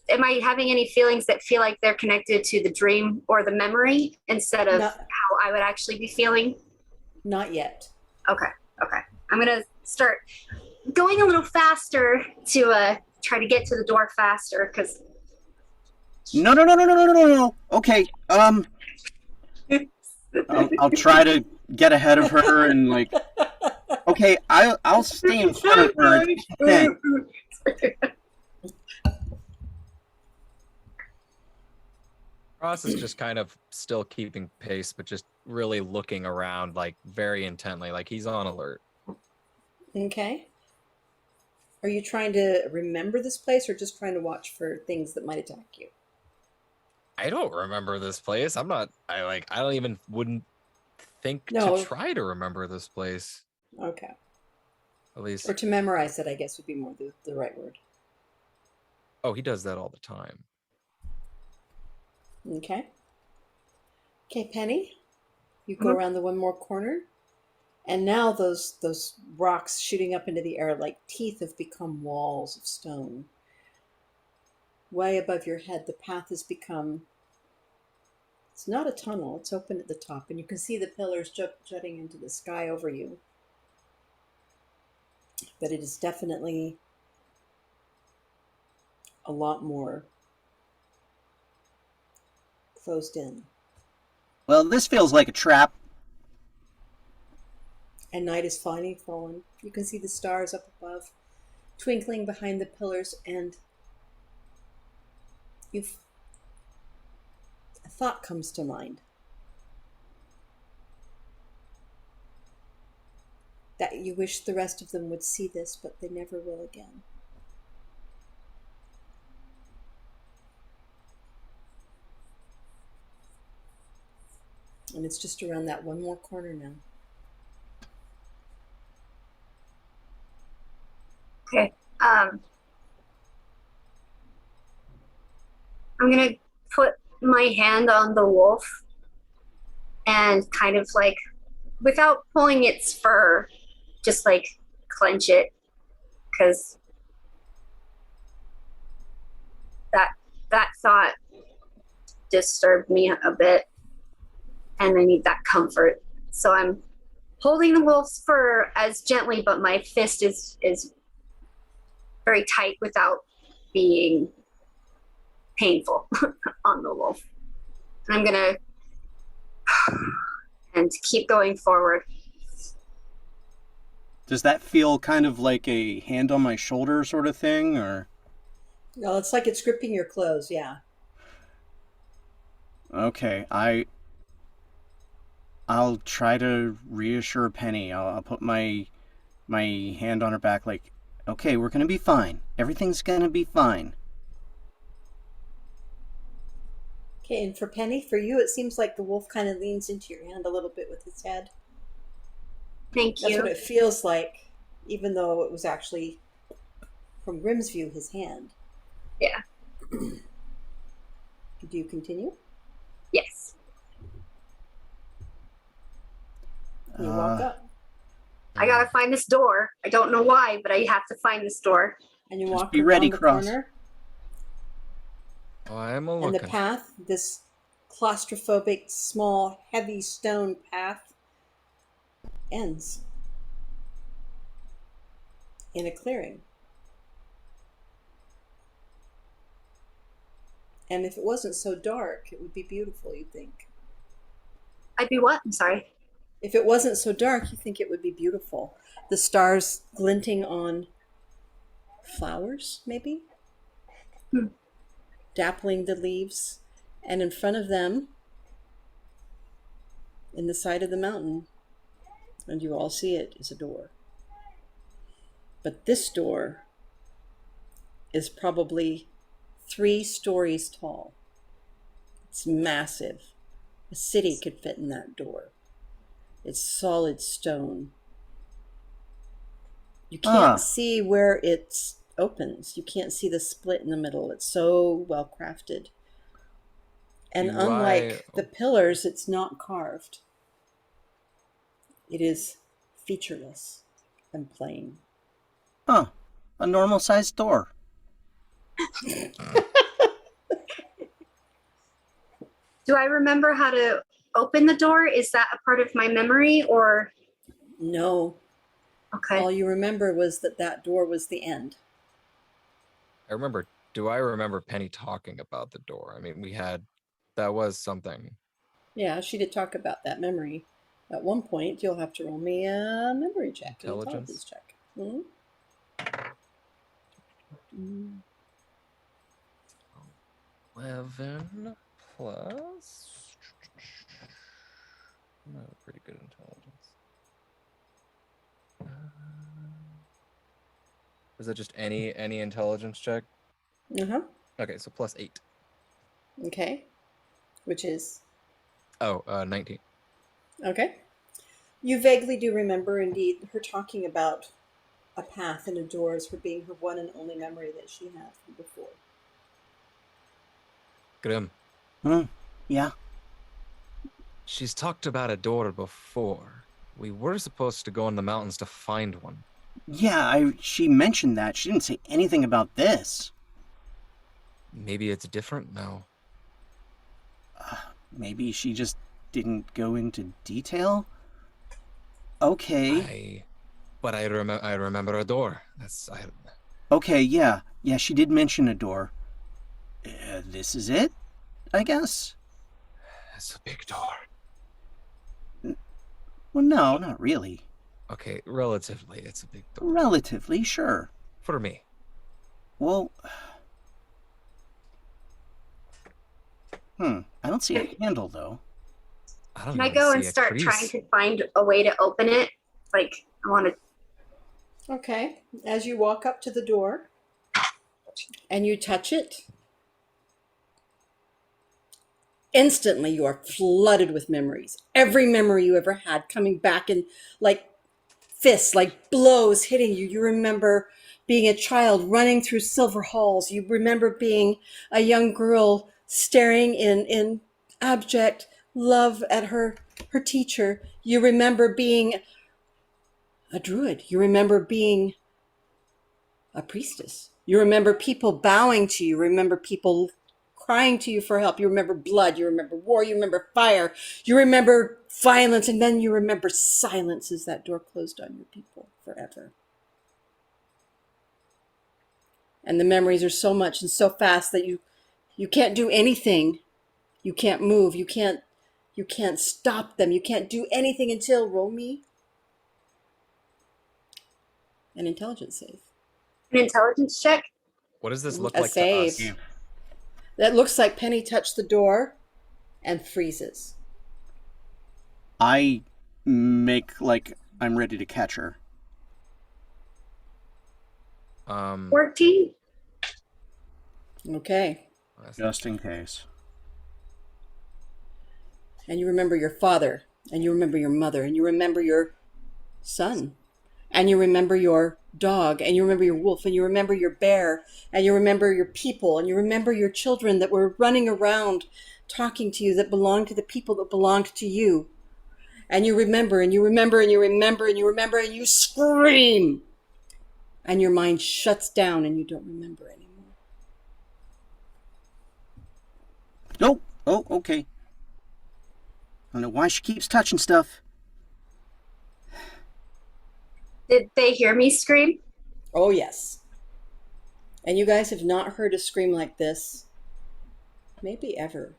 Am I having any feelings that feel like they're connected to the dream or the memory instead of Not- how I would actually be feeling? Not yet. Okay. I'm gonna start going a little faster to try to get to the door faster, because No. Okay. I'll try to get ahead of her and Okay, I'll stay in front of her. Okay. Ross is just kind of still keeping pace, but just really looking around, like, very intently, like he's on alert. Okay. Are you trying to remember this place or just trying to watch for things that might attack you? I don't remember this place. I wouldn't think No. to try to remember this place. Okay. At least, Or to memorize it, I guess would be more the right word. oh, he does that all the time. Okay. Okay, Penny, you go around the one more corner, and now those rocks shooting up into the air like teeth have become walls of stone. Way above your head, the path has become. It's not a tunnel. It's open at the top, and you can see the pillars jutting into the sky over you. But it is definitely a lot more closed in. Well, this feels like a trap. And night is finally fallen. You can see the stars up above, twinkling behind the pillars, and a thought comes to mind. That you wish the rest of them would see this, but they never will again. And it's just around that one more corner now. okay. I'm gonna put my hand on the wolf and kind of like, without pulling its fur, just like clench it, because thought disturbed me a bit, and I need that comfort. So I'm holding the wolf's fur as gently, but my fist is very tight without being painful on the wolf. And I'm gonna and keep going forward. Does that feel kind of like a hand on my shoulder sort of thing, or? No, it's like it's gripping your clothes. Yeah. Okay, I'll try to reassure Penny. I'll put my hand on her back, like, okay, we're gonna be fine. Everything's gonna be fine. Okay, and for Penny, for you, it seems like the wolf kind of leans into your hand a little bit with his head. Thank That's you. what it feels like, even though it was actually, from Grim's view, his hand. Yeah. Do you continue? Yes. You walk up, I gotta find this door. I don't know why, but I have to find this door. and you Just walk be around ready, the Cross. corner, Oh, I'm a and the looking. path, this claustrophobic, small, heavy stone path, ends in a clearing. And if it wasn't so dark, it would be beautiful, you'd think. I'd be what? I'm sorry. If it wasn't so dark, you think it would be beautiful. The stars glinting on flowers, maybe? Dappling the leaves. And in front of them, in the side of the mountain, and you all see it, is a door. But this door is probably 3 stories tall. It's massive. A city could fit in that door. It's solid stone. You can't see where it opens. You can't see the split in the middle. It's so well crafted. And unlike the pillars, it's not carved. It is featureless and plain. Huh. A normal sized door. Do I remember how to open the door? Is that a part of my memory or? No. Okay. All you remember was that door was the end. I remember. Do I remember Penny talking about the door? I mean, that was something. Yeah, she did talk about that memory. At one point, you'll have to roll me a memory check. Intelligence check. Hmm? 11 plus. No, pretty good intelligence. Is that just any intelligence check? Uh-huh. Okay, so plus 8. Okay. Which is? 19. Okay. You vaguely do remember, indeed, her talking about a path and a door as her being her one and only memory that she had from before. Grim. Yeah. She's talked about a door before. We were supposed to go in the mountains to find one. Yeah, she mentioned that. She didn't say anything about this. Maybe it's different now. Maybe she just didn't go into detail? Okay. But I remember a door. Okay, yeah. Yeah, she did mention a door. This is it, I guess? It's a big door. Well, no, not really. Okay, relatively, it's a big door. Relatively, sure. For me. Well, I don't see a handle, though. Can I go and start trying to find a way to open it? Like, I want to. Okay. As you walk up to the door and you touch it, instantly you are flooded with memories. Every memory you ever had coming back in like fists, like blows hitting you. You remember being a child running through silver halls. You remember being a young girl staring in abject love at her teacher. You remember being a druid. You remember being a priestess. You remember people bowing to you. Remember people crying to you for help. You remember blood. You remember war. You remember fire. You remember violence. And then you remember silence as that door closed on your people forever. And the memories are so much and so fast that you can't do anything. You can't move. You can't stop them. You can't do anything until roll me an intelligence save. An intelligence check. What does this look A like save. to us? That looks like Penny touched the door and freezes. I make like I'm ready to catch her. 14. Okay. Just in case. And you remember your father, and you remember your mother, and you remember your son, and you remember your dog, and you remember your wolf, and you remember your bear, and you remember your people, and you remember your children that were running around talking to you that belonged to the people that belonged to you. And you remember, and you remember, and you remember, and you remember, and you scream. And your mind shuts down and you don't remember anymore. Oh, okay. I don't know why she keeps touching stuff. Did they hear me scream? Oh, yes. And you guys have not heard a scream like this, maybe ever.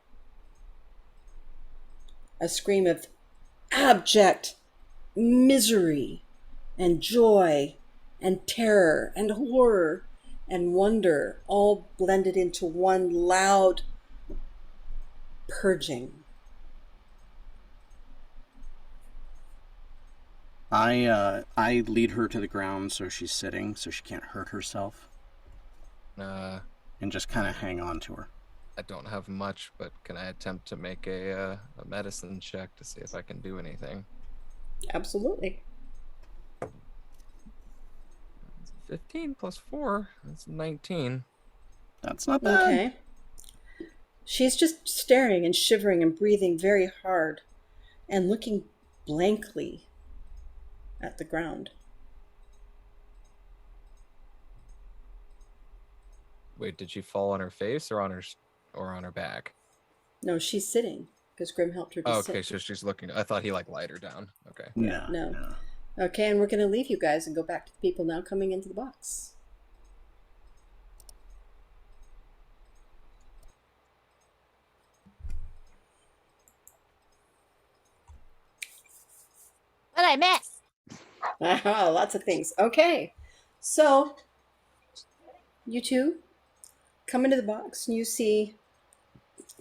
A scream of abject misery and joy and terror and horror and wonder, all blended into one loud purging. I lead her to the ground so she's sitting so she can't hurt herself. And just kind of hang on to her. I don't have much, but can I attempt to make a medicine check to see if I can do anything? Absolutely. 15 plus 4, that's 19. That's not bad. Okay. She's just staring and shivering and breathing very hard and looking blankly at the ground. Wait, did she fall on her face or on her back? No, she's sitting because Grim helped her to Oh, sit. okay, so she's looking. I thought he like lied her down. Okay. No. Okay, and we're going to leave you guys and go back to the people now coming into the box. What I miss? Lots of things. Okay, so you two come into the box and you see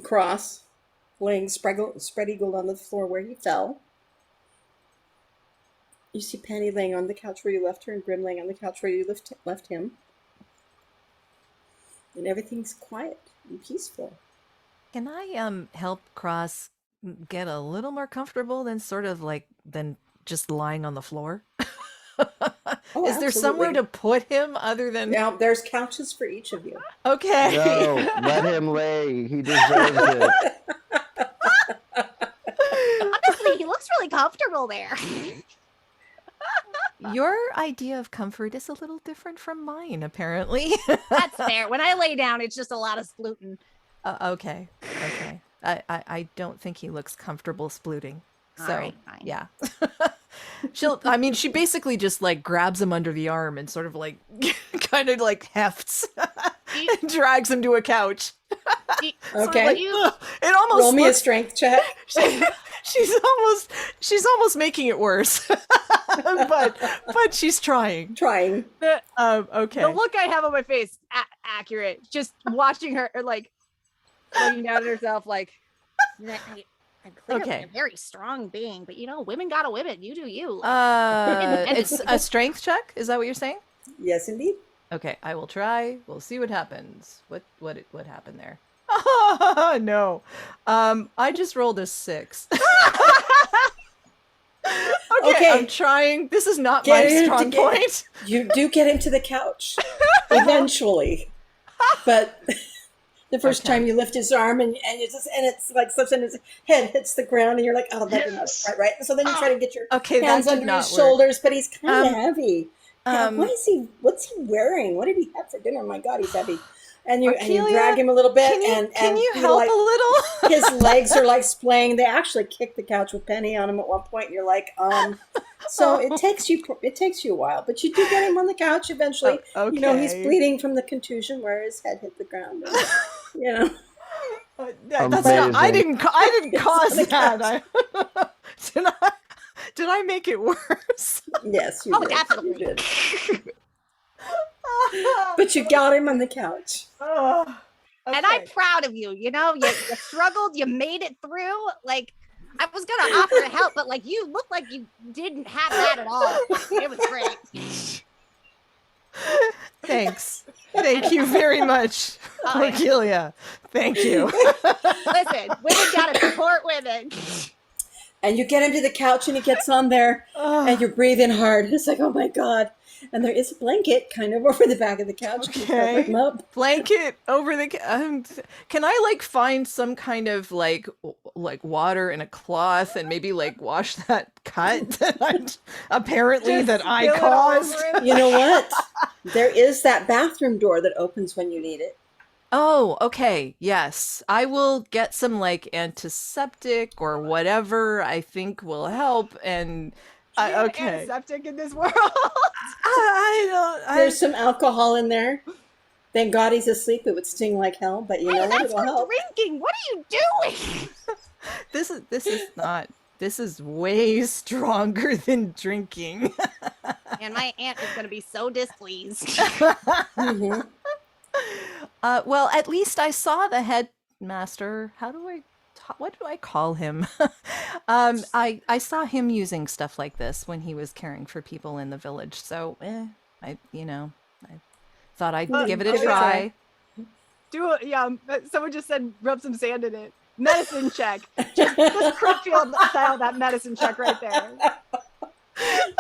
Cross laying spread eagled on the floor where he fell. You see Penny laying on the couch where you left her and Grim laying on the couch where you left him. And everything's quiet and peaceful. Can I help Cross get a little more comfortable than just lying on the floor? Oh, Is there somewhere absolutely. to put him other than Now, there's couches for each of you. Okay. No, let him lay. He deserves it. Honestly, he looks really comfortable there. Your idea of comfort is a little different from mine, apparently. That's fair. When I lay down, it's just a lot of splooting. Okay. I don't think he looks comfortable splooting. All So, right, fine. yeah. She basically just like grabs him under the arm and sort of like kind of like hefts and drags him to a couch. Okay. It almost Roll me a looks- strength check. she's almost making it worse. but she's trying. Trying. Okay. The look I have on my face, accurate. Just watching her, like, looking down at herself, like, I'm clearly Okay. a very strong being, but women gotta women. You do you. It's a strength check. Is that what you're saying? Yes, indeed. Okay, I will try. We'll see what happens. What happened there? Oh, no. I just rolled a 6. Okay, I'm trying. This is not my strong point. You do get him to the couch eventually, but the first time you lift his arm and it's like something his head hits the ground and you're like, oh, that didn't work right. So then you try to get your hands under his shoulders, but he's kind of heavy. What's he wearing? What did he have for dinner? My God, he's heavy. and you Arkelia, drag him a little bit, can you he, help like, a little? his legs are like splaying. They actually kick the couch with Penny on him at one point, and you're like, So it takes you a while, but you do get him on the couch eventually. Oh, You know, he's okay. bleeding from the contusion where his head hit the ground. And, you know, That's not, I Amazing. didn't cause the that. Did I make it worse? yes, you Oh, did. definitely. You did. But you got him on the couch. Oh, And I'm proud of you. You know, you struggled, you made it through. Like, I was gonna offer to help, but like you looked like you didn't have that at all. It was great. Thanks. Thank you very much, Oh, yeah. Arkelia. Thank you. Listen, women gotta support women. And you get him to the couch, and he gets on there, and you're breathing hard. It's like, oh my God. And there is a blanket kind of over the back of the couch. to cover Okay. him up. Blanket over the. Can I like find some kind of like water and a cloth and maybe like wash that cut that apparently that I spill it all over caused? him. You know what? There is that bathroom door that opens when you need it. Oh, okay. Yes. I will get some like antiseptic or whatever I think will help. And okay. Antiseptic in this world. I don't. There's some alcohol in there. Thank God he's asleep. It would sting like hell, but you know what? That's It'll for help. drinking. What are you doing? This is not. This is way stronger than drinking. And my aunt is gonna be so displeased. Mhm. Well, at least I saw the headmaster. What do I call him? I saw him using stuff like this when he was caring for people in the village. So, I thought I'd give it a Give it a try. Do it. Yeah. Someone just said rub some sand in it. Medicine check. Just Critfield style that medicine check right there.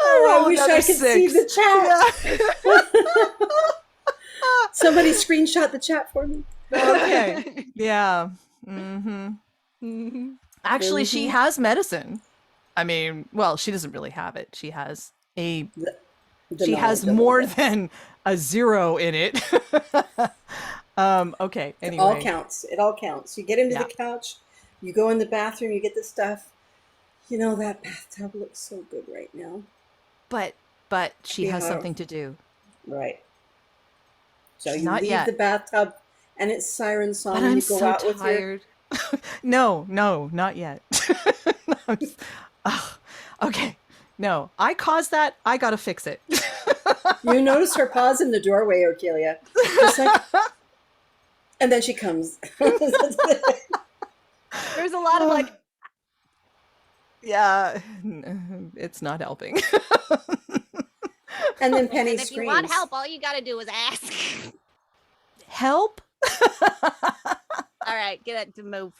Oh, I wish I could see the chat. Somebody screenshot the chat for me. Okay. Yeah. Mm-hmm. Actually, she has medicine. I mean, well, she doesn't really have it. She has The she has knowledge of more it. than a 0 in it. Okay. It all Anyway. counts. It all counts. You get him to Yeah. the couch. You go in the bathroom. You get the stuff. You know, that bathtub looks so good right now. But she has Yeah. something to do. Right. So you Not leave yet. the bathtub, and it's siren song, But and I'm you go so out with your. tired. No, not yet. Ugh. Okay. No, I caused that. I gotta fix it. You notice her pause in the doorway, Orkelia. Just like, and then she comes. There's a lot of like, Yeah, it's not helping. And then Penny And if screams. you want help, all you gotta do is ask. Help? All right, get it to move.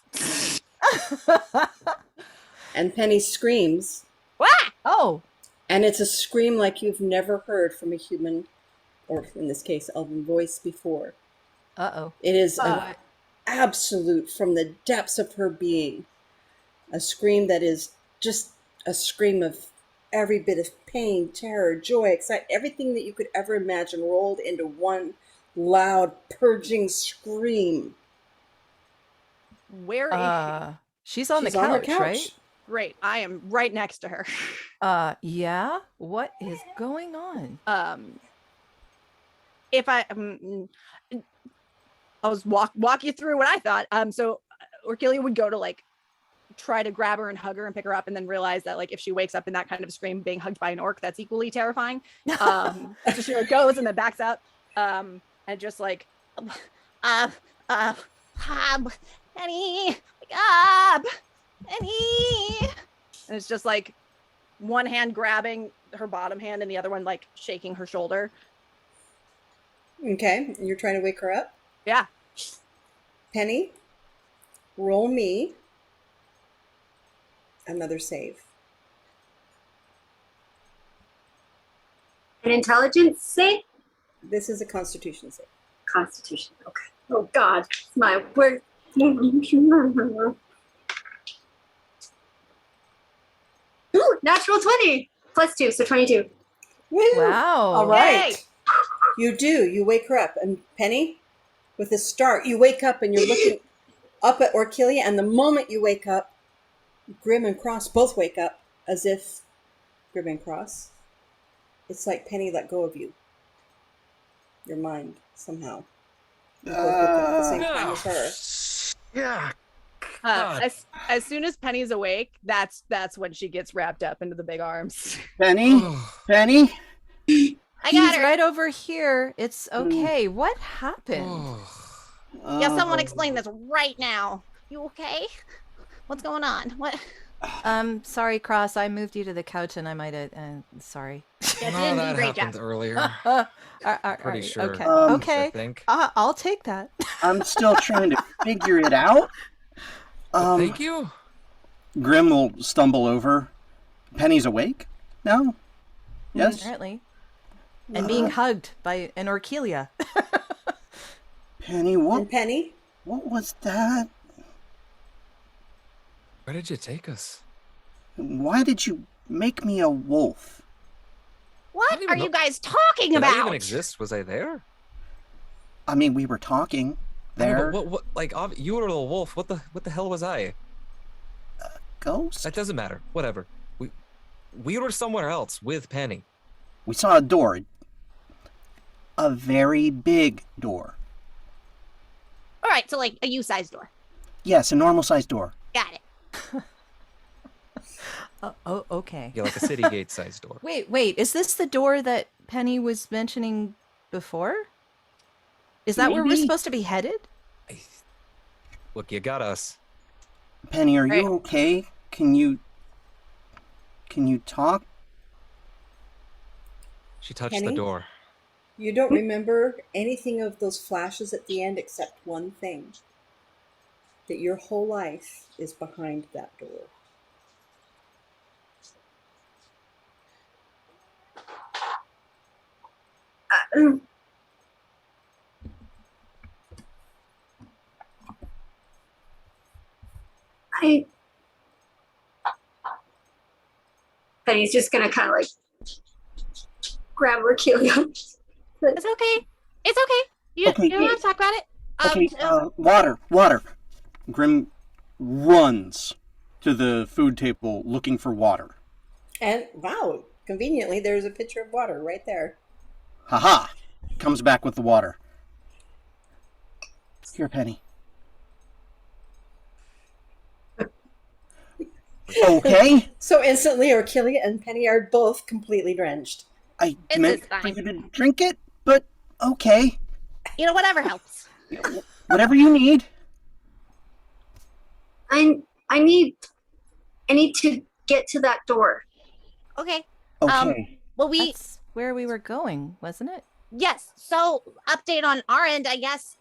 And Penny screams. Wah! Oh, And it's a scream like you've never heard from a human, or in this case, elven voice before. uh-oh. It is an absolute, from the depths of her being, a scream that is just a scream of every bit of pain, terror, joy, excitement, everything that you could ever imagine rolled into one loud, purging scream. where is She's on She's the on her couch, right? she? Great. I am right next to her. Yeah. What is going on? If I I'll just walk you through what I thought. So Orkelia would go to like try to grab her and hug her and pick her up, and then realize that like if she wakes up in that kind of scream being hugged by an orc, that's equally terrifying. So she like goes and then backs up, and just like Penny, wake up! Penny! and it's just like one hand grabbing her bottom hand and the other one like shaking her shoulder. Okay, and you're trying to wake her up? Yeah. Penny, roll me another save. An intelligence save? This is a constitution save. Constitution. Okay. Oh God, my word. Ooh, natural 20 plus 2, so 22. Woo! Wow. All right. Yay! You do. You wake her up. And Penny, with a start. You wake up and you're looking up at Orkilia, and the moment you wake up, Grim and Cross both wake up as if Grim and Cross. It's like Penny let go of you. Your mind, somehow. You both woke up at the same time as her. Yeah. As soon as Penny's awake, that's when she gets wrapped up into the big arms. Penny? Penny? I got He's her. right over here. It's okay. What happened? Someone explain this right now. You okay? What's going on? What? Sorry, Cross. I moved you to the couch, and I might have. Sorry. Yeah, No, didn't do a that great happened job. earlier. Pretty sure. Okay. I Okay. think. I'll take that. I'm still trying to figure it out. Thank you. Grim will stumble over. Penny's awake now? Yes? Apparently. And being hugged by an Orkilia. Penny, And Penny? what was that? Where did you take us? Why did you make me a wolf? What even are know- you guys talking Did about? I even exist? Was I there? I mean, we were talking there. No, but what? Like, you were a little wolf. What the hell was I? Ghost? That doesn't matter. Whatever. We were somewhere else with Penny. We saw a door. A very big door. All right, so like a U-sized door. Yes, a normal sized door. Got it. Oh, okay. Yeah, like a city gate sized door. Wait. Is this the door that Penny was mentioning before? Is that where we're Maybe. supposed to be headed? Look, you got us. Penny, are Right. you okay? Can you talk? She touched Penny? the door. You don't remember anything of those flashes at the end except one thing. That your whole life is behind that door. Penny's just gonna kind of like grab Orkilia. It's okay. It's okay. You Okay. don't have to talk about it. Okay, water. Grim runs to the food table looking for water. And wow, conveniently, there's a pitcher of water right there. Haha! Comes back with the water. Here, Penny. Okay? So instantly, Orkilia and Penny are both completely drenched. I It's meant fine. for you to drink it, but okay. You know, whatever helps. Whatever you need. I need to get to that door. Okay. Okay. Well, That's where we were going, wasn't it? yes. So update on our end, I guess.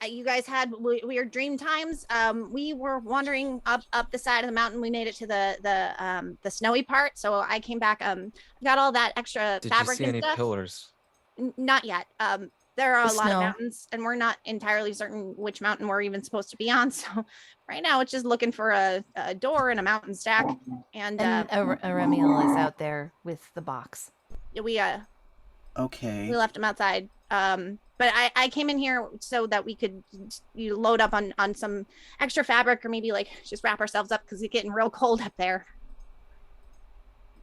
You guys had weird dream times. We were wandering up the side of the mountain. We made it to the snowy part. So I came back. Got all that extra Did you fabric see and any stuff. pillars? Not yet. There are The a lot snow. of mountains, and we're not entirely certain which mountain we're even supposed to be on. So right now, it's just looking for a door and a mountain stack. And And Aramiel is out there with the box. we Okay. left him outside. But I came in here so that we could load up on some extra fabric, or maybe like just wrap ourselves up because it's getting real cold up there.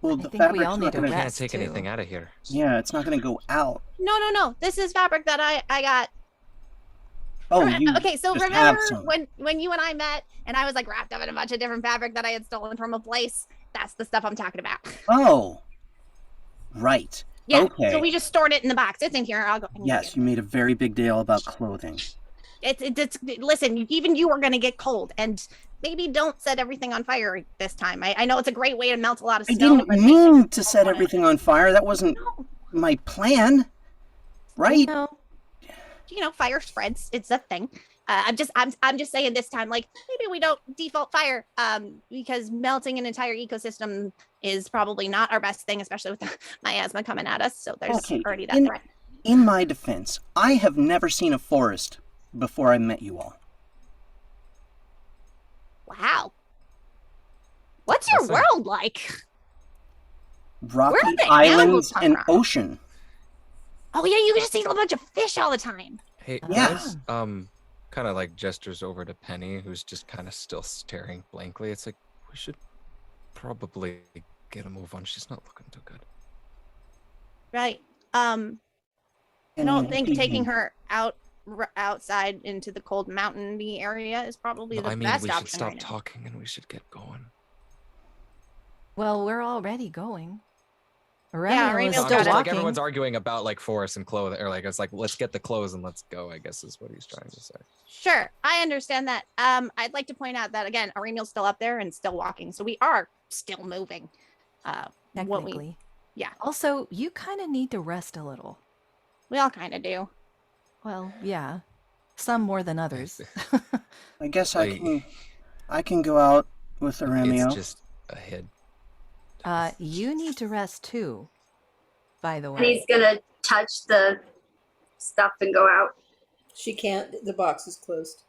Well, I the think we fabric's all not need a gonna, I can't rest, take too. anything out of here. Yeah, it's not going to go out. No. This is fabric that I got. Oh, you Okay, so just have remember some. when you and I met and I was like wrapped up in a bunch of different fabric that I had stolen from a place? That's the stuff I'm talking about. Oh, right. Yeah. Okay. So we just stored it in the box. It's in here. I'll go. Yes, you made a very big deal about clothing. It's listen, even you are going to get cold, and maybe don't set everything on fire this time. I know it's a great way to melt a lot of I snow. didn't but mean to set want it. everything on fire. That wasn't No, my plan. Right? No. fire spreads. It's a thing. I'm just saying this time, like maybe we don't default fire, because melting an entire ecosystem is probably not our best thing, especially with miasma coming at us. So there's Okay, already that in- threat. In my defense, I have never seen a forest before I met you all. Wow. What's your Listen. world like? Rocky Where did the islands animals come and from? ocean. Oh yeah, you just see a bunch of fish all the time. Hey Yeah. guys, kind of like gestures over to Penny, who's just kind of still staring blankly. It's like we should probably get a move on. She's not looking too good. Right. I Penny, don't what think do you taking mean? her outside into the cold mountainy area is probably No, the I mean best we should option stop right now. talking and we should get going. Well, we're already going. Yeah, Aramiel is Aramiel's No, I'm still just gotta- like everyone's walking. arguing about like forest and clothes, or like it's like let's get the clothes and let's go. I guess is what he's trying to say. Sure, I understand that. I'd like to point out that again, Aramiel's still up there and still walking, so we are still moving. What we Technically. yeah. Also, you kind of need to rest a little. we all kind of do. Well, yeah. Some more than others. I guess Like, I can go out with it's Aramiel. just a hit. You need to rest too, by the And way. he's gonna touch the stuff and go out. She can't. The box is closed.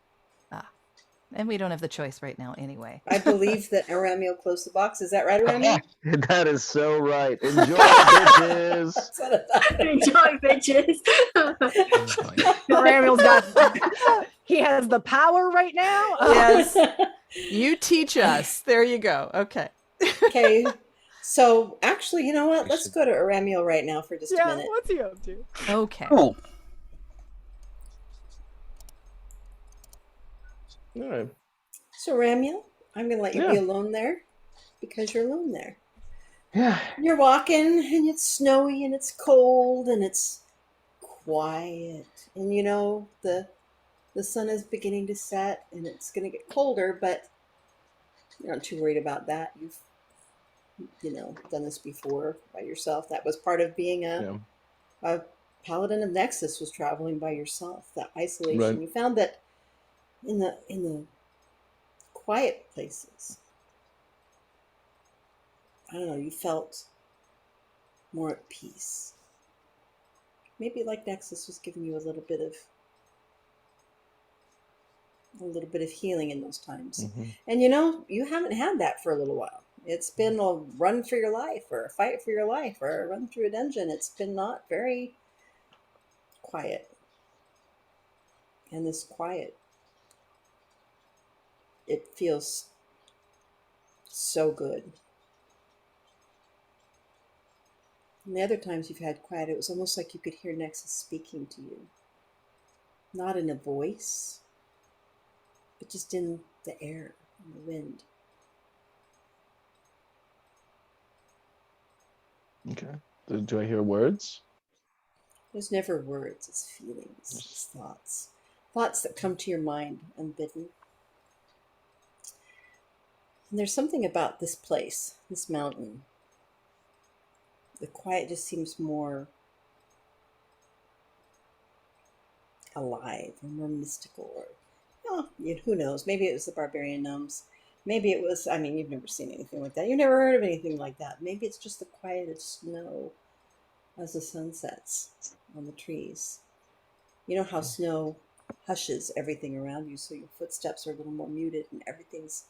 And we don't have the choice right now anyway. I believe that Aramiel closed the box. Is that right, Aramiel? That is so right. Enjoy, bitches. That's what I thought. Enjoy, bitches. Aramiel's got he has the power right now. Yes. You teach us. There you go. Okay. Okay. So actually, you know what? We Let's should- go to Aramiel right now for just a Yeah, minute. what's he up to? Okay. Cool. All right. So Aramiel, I'm gonna let you be Yeah. alone there because you're alone there. Yeah. You're walking and it's snowy and it's cold and it's quiet. And you know the sun is beginning to set and it's gonna get colder, but you're not too worried about that. You've done this before by yourself. That was part of being Yeah. a paladin of Nexus, was traveling by yourself. That isolation. Right. You found that in the quiet places, I don't know, you felt more at peace. Maybe like Nexus was giving you a little bit of healing in those times. Mhm. And you haven't had that for a little while. It's been a run for your life or a fight for your life or a run through a dungeon. It's been not very quiet. And this quiet, it feels so good. And the other times you've had quiet, it was almost like you could hear Nexus speaking to you. Not in a voice, but just in the air, in the wind. Okay. Do I hear words? There's never words, it's feelings, it's thoughts. Thoughts that come to your mind unbidden. And there's something about this place, this mountain. The quiet just seems more alive or more mystical, or who knows? Maybe it was the barbarian gnomes. Maybe it was, you've never seen anything like that. You've never heard of anything like that. Maybe it's just the quiet of snow as the sun sets on the trees. You know how snow hushes everything around you, so your footsteps are a little more muted and everything's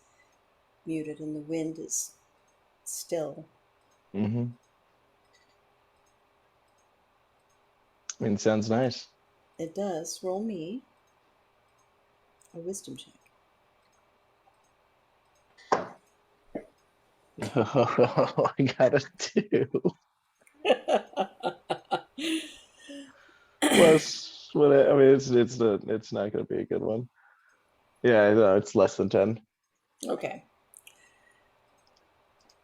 muted and the wind is still. Mm-hmm. I mean, sounds nice. It does. Roll me a wisdom check. I got a 2. Plus, it's not going to be a good one. Yeah, no, it's less than 10. Okay.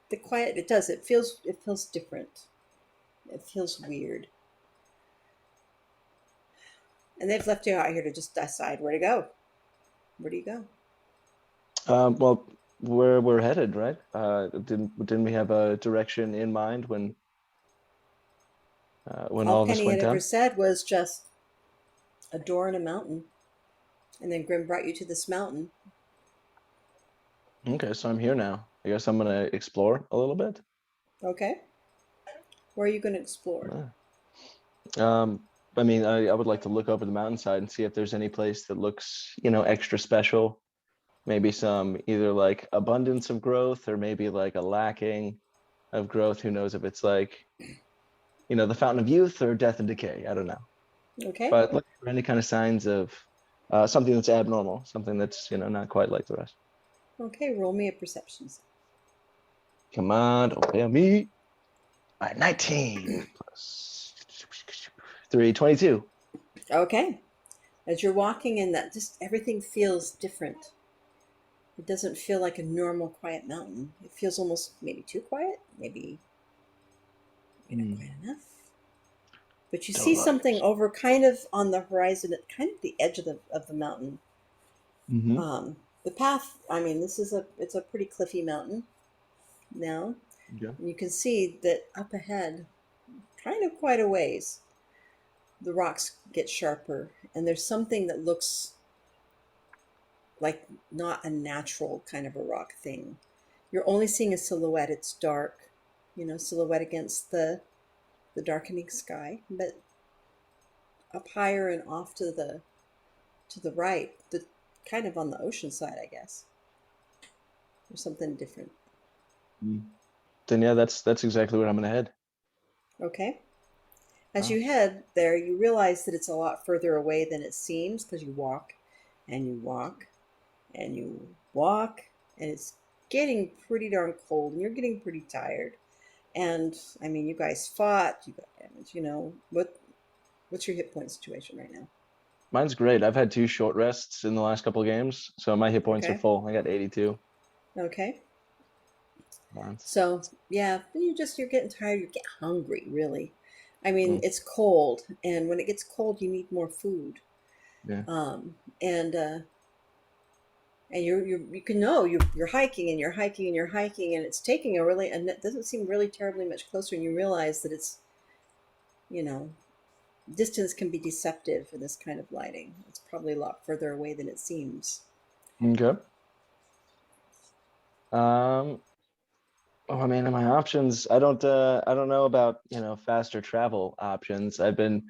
The quiet, it does. It feels different. It feels weird. And they've left you out here to just decide where to go. Where do you go? Well, where we're headed, right? Didn't we have a direction in mind when all of this Penny went had down? ever said was just a door in a mountain. And then Grim brought you to this mountain. Okay, so I'm here now. I guess I'm gonna explore a little bit. Okay. Where are you going to explore? I mean, I would like to look over the mountainside and see if there's any place that looks, extra special. Maybe some either like abundance of growth or maybe like a lacking of growth. Who knows if it's like, the fountain of youth or death and decay. I don't know. Okay. but look for any kind of signs of something that's abnormal, something that's not quite like the rest. Okay, roll me a perception. Come on, don't fail me. All right, 19 plus 3, 22. Okay. As you're walking in, that just everything feels different. It doesn't feel like a normal quiet mountain. It feels almost maybe too quiet, maybe not quiet enough. But you Don't see like something it. over kind of on the horizon, at kind of the edge of the mountain. Mm-hmm. The path, I mean, it's a pretty cliffy mountain now. Okay. And you can see that up ahead, kind of quite a ways, the rocks get sharper, and there's something that looks like not a natural kind of a rock thing. You're only seeing a silhouette. It's dark, silhouette against the darkening sky. But up higher and off to the right, the kind of on the ocean side, I guess. There's something different. Then yeah, that's exactly where I'm gonna head. Okay. As Wow. you head there, you realize that it's a lot further away than it seems because you walk and you walk and you walk, and it's getting pretty darn cold, and you're getting pretty tired. And I mean, you guys fought, you got damage. What's your hit point situation right now? Mine's great. I've had 2 short rests in the last couple of games, so my hit points are Okay. full. I got 82. Okay. Once. So yeah, you're getting tired. You get hungry, really. I mean, Mm. it's cold, and when it gets cold, you need more food. Yeah. And you can know you're hiking and you're hiking and you're hiking, and it's taking and it doesn't seem really terribly much closer, and you realize that it's, you know, distance can be deceptive in this kind of lighting. It's probably a lot further away than it seems. Okay. Oh, I mean, my options. I don't know about faster travel options. I've been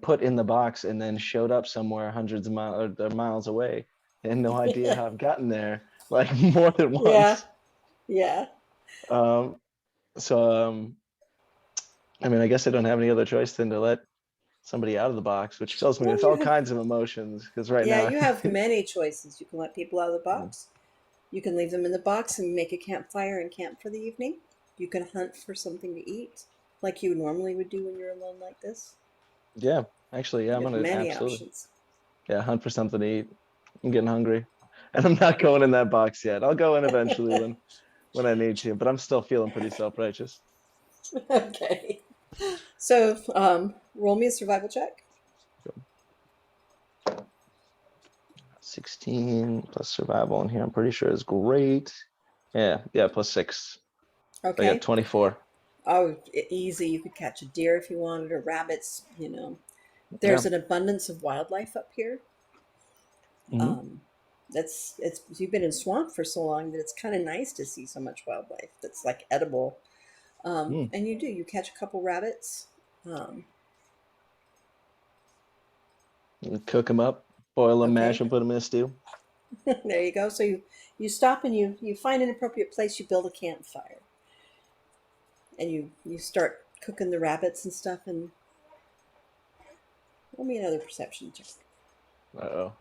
put in the box and then showed up somewhere hundreds of miles away, and no idea how I've gotten there, like more than Yeah, once. yeah. Um, so I mean, I guess I don't have any other choice than to let somebody out of the box, which fills me Well, with all kinds of emotions. Because right yeah, now, you have many choices. You can let people out of the box. You can leave them in the box and make a campfire and camp for the evening. You can hunt for something to eat, like you normally would do when you're alone like this. yeah, actually, yeah, I'm You have gonna many absolutely, options. yeah, hunt for something to eat. I'm getting hungry, and I'm not going in that box yet. I'll go in eventually when I need to, but I'm still feeling pretty self-righteous. Okay. So, roll me a survival check. 16 plus survival in here, I'm pretty sure is great. Yeah, plus 6. I got Okay. 24. Oh, easy. You could catch a deer if you wanted, or rabbits. Yeah. There's an abundance of wildlife up here. Hmm. It's you've been in swamp for so long that it's kind of nice to see so much wildlife that's like edible. Mm. And you catch a couple rabbits. Um, Cook them up, boil them, mash okay. them, put them in a stew. There you go. So you stop and you find an appropriate place. You build a campfire, and you start cooking the rabbits and stuff. And roll me another perception check. Uh-oh.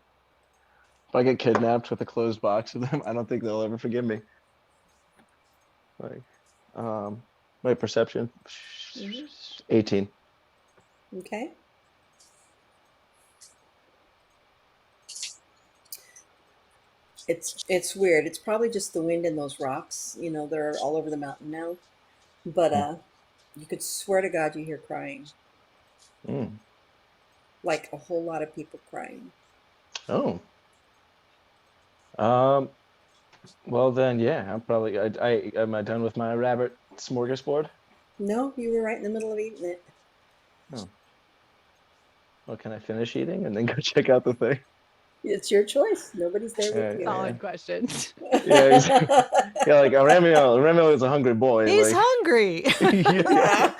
If I get kidnapped with a closed box of them, I don't think they'll ever forgive me. Like, my perception, Hmm. 18. Okay. It's weird. It's probably just the wind and those rocks. They're all over the mountain now. But you could swear to God you hear crying, Mm. like a whole lot of people crying. Oh. Um. Well then, yeah. I'm probably. I am I done with my rabbit smorgasbord? No, you were right in the middle of eating it. Oh. Well, can I finish eating and then go check out the thing? It's your choice. Nobody's there with you. Solid question. Yeah, yeah, like Aramiel is a hungry boy. He's Like, hungry. yeah,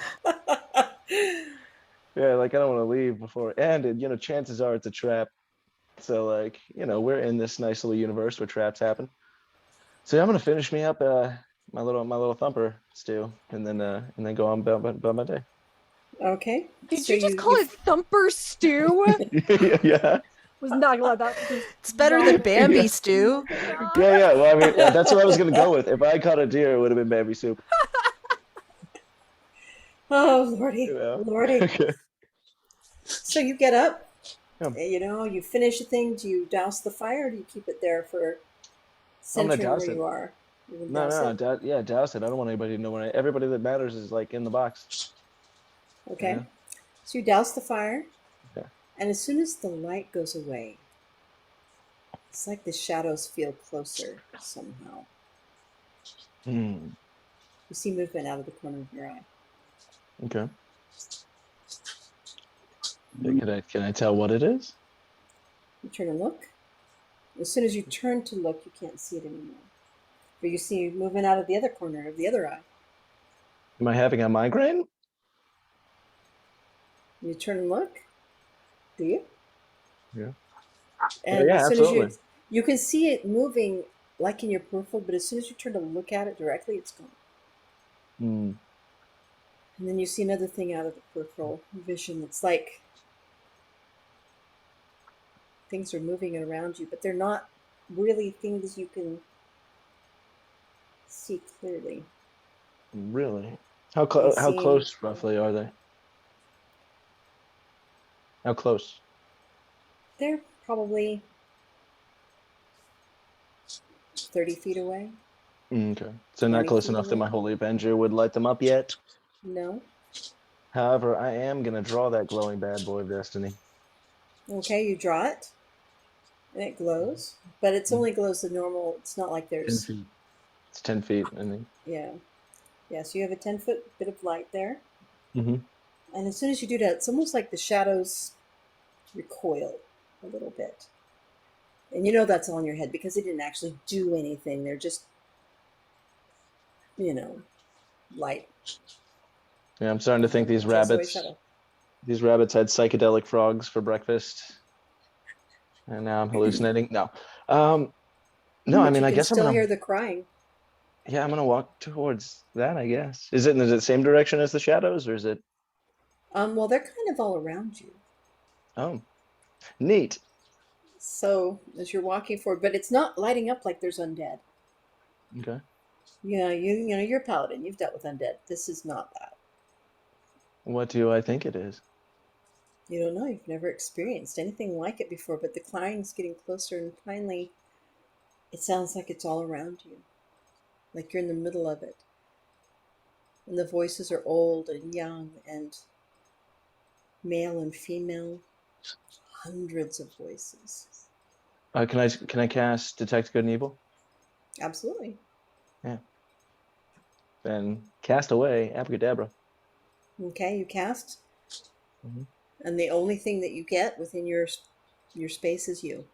yeah, like I don't want to leave before. And chances are it's a trap. So like, we're in this nice little universe where traps happen. So yeah, I'm gonna finish me up my little thumper stew, and then go on about my day. Okay. Did So you just call it Thumper Stew? Yeah. Was not gonna let that just It's better than Bambi stew. Yeah. Well, I mean, that's what I was gonna go with. If I caught a deer, it would have been Bambi soup. Oh, Lordy. You know? Lordy. Okay. So you get up, Yeah. you know, you finish the thing. Do you douse the fire or do you keep it there for I'm gonna centering douse where it. you are? You can No, douse no, it? yeah, douse it. I don't want anybody to know when everybody that matters is like in the box. Okay. Yeah. So you douse the fire, Okay. and as soon as the light goes away, it's like the shadows feel closer somehow. Hmm. You see movement out of the corner of your eye. Okay. Can I tell what it is? You turn and look. As soon as you turn to look, you can't see it anymore. But you see movement out of the other corner of the other eye. Am I having a migraine? You turn and look. Do you? Yeah. And Yeah, as soon as absolutely. you can see it moving like in your peripheral, but as soon as you turn to look at it directly, it's gone. Hmm. And then you see another thing out of the peripheral vision. It's like things are moving around you, but they're not really things you can see clearly. Really? They How seem close roughly are they? How close? they're probably 30 feet away, Okay. So not 20 close feet enough that away. my Holy Avenger would light them up yet. No. However, I am gonna draw that glowing bad boy of destiny. Okay, you draw it and it glows, but it's only glows the normal. It's not like 10 there's, feet. It's 10 feet, I think. yeah. Yeah, so you have a 10-foot bit of light there. Mm-hmm. And as soon as you do that, it's almost like the shadows recoil a little bit. And you know that's all in your head because they didn't actually do anything. They're just, you know, light. Yeah, I'm starting to think Chase away shadow. these rabbits had psychedelic frogs for breakfast, and now I'm hallucinating. No, no. I But mean, you I can guess I'm still gonna, hear the crying. yeah, I'm gonna walk towards that. I guess. Is it in the same direction as the shadows, or is it? Well, they're kind of all around you. Oh, neat. So as you're walking forward, but it's not lighting up like there's undead. Okay. Yeah, you know, you're a paladin. You've dealt with undead. This is not that. What do I think it is? You don't know. You've never experienced anything like it before. But the crying's getting closer, and finally, it sounds like it's all around you, like you're in the middle of it. And the voices are old and young and male and female, hundreds of voices. Can I cast Detect Good and Evil? Absolutely. Yeah. Then cast away Abracadabra. Okay, you cast, Mhm. and the only thing that you get within your space is you.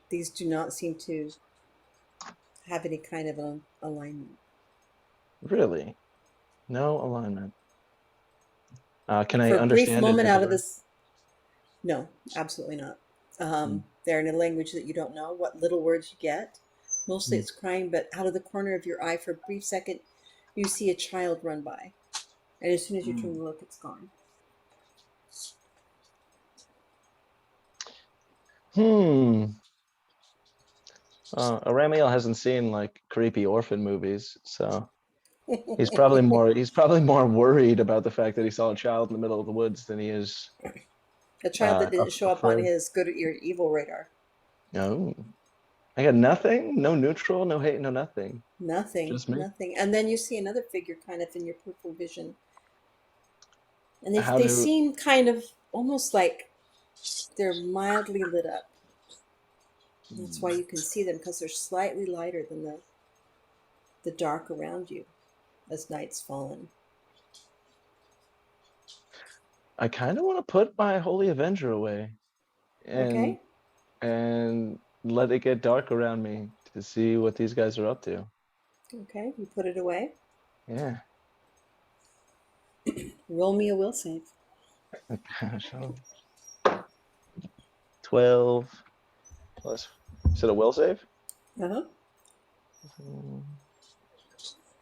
These do not seem to have any kind of alignment. Really? No alignment. Can I For a brief understand moment out of invisibility? this, no, absolutely not. Hmm. They're in a language that you don't know. What little words you get, mostly Hmm. it's crying. But out of the corner of your eye, for a brief second, you see a child run by, and as soon as you turn to look, it's gone. Hmm. Aramiel hasn't seen like creepy orphan movies, so he's probably more worried about the fact that he saw a child in the middle of the woods than he is A child that didn't show up on afraid. his good or evil radar. No, I got nothing. No neutral. No hate. No nothing. Nothing, Just me. nothing. And then you see another figure kind of in your peripheral vision. And How they do? seem kind of almost like they're mildly lit up. That's why you can see them because they're slightly lighter than the dark around you as night's fallen. I kind of want to put my Holy Avenger away and Okay? and let it get dark around me to see what these guys are up to. Okay, you put it away. Yeah. Roll me a will save. So 12 plus. Is it a will save? Uh huh.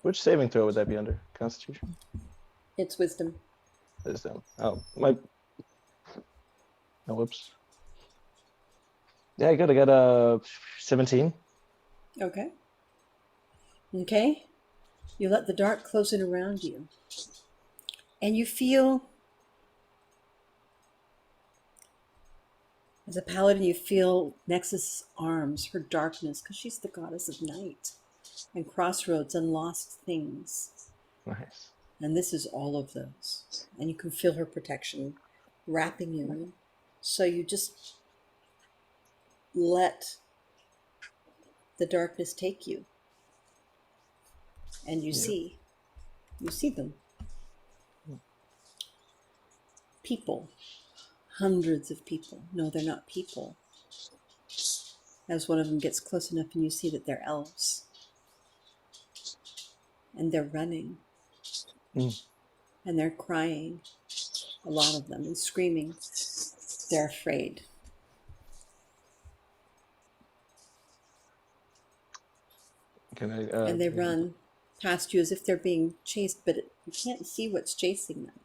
Which saving throw would that be under? Constitution? It's wisdom. Wisdom. Oh, my. Oh, whoops. Yeah, good. I got a 17. Okay. Okay. You let the dark close in around you. And you feel, as a paladin, you feel Nexus' arms, her darkness, because she's the goddess of night, and crossroads and lost things. Nice. And this is all of those. And you can feel her protection wrapping you in. So you just let the darkness take you. And you see them. People. Hundreds of people. No, they're not people. As one of them gets close enough and you see that they're elves. And they're running. Mm. And they're crying. A lot of them. And screaming. They're afraid. Can I? And they run past you as if they're being chased, but you can't see what's chasing them.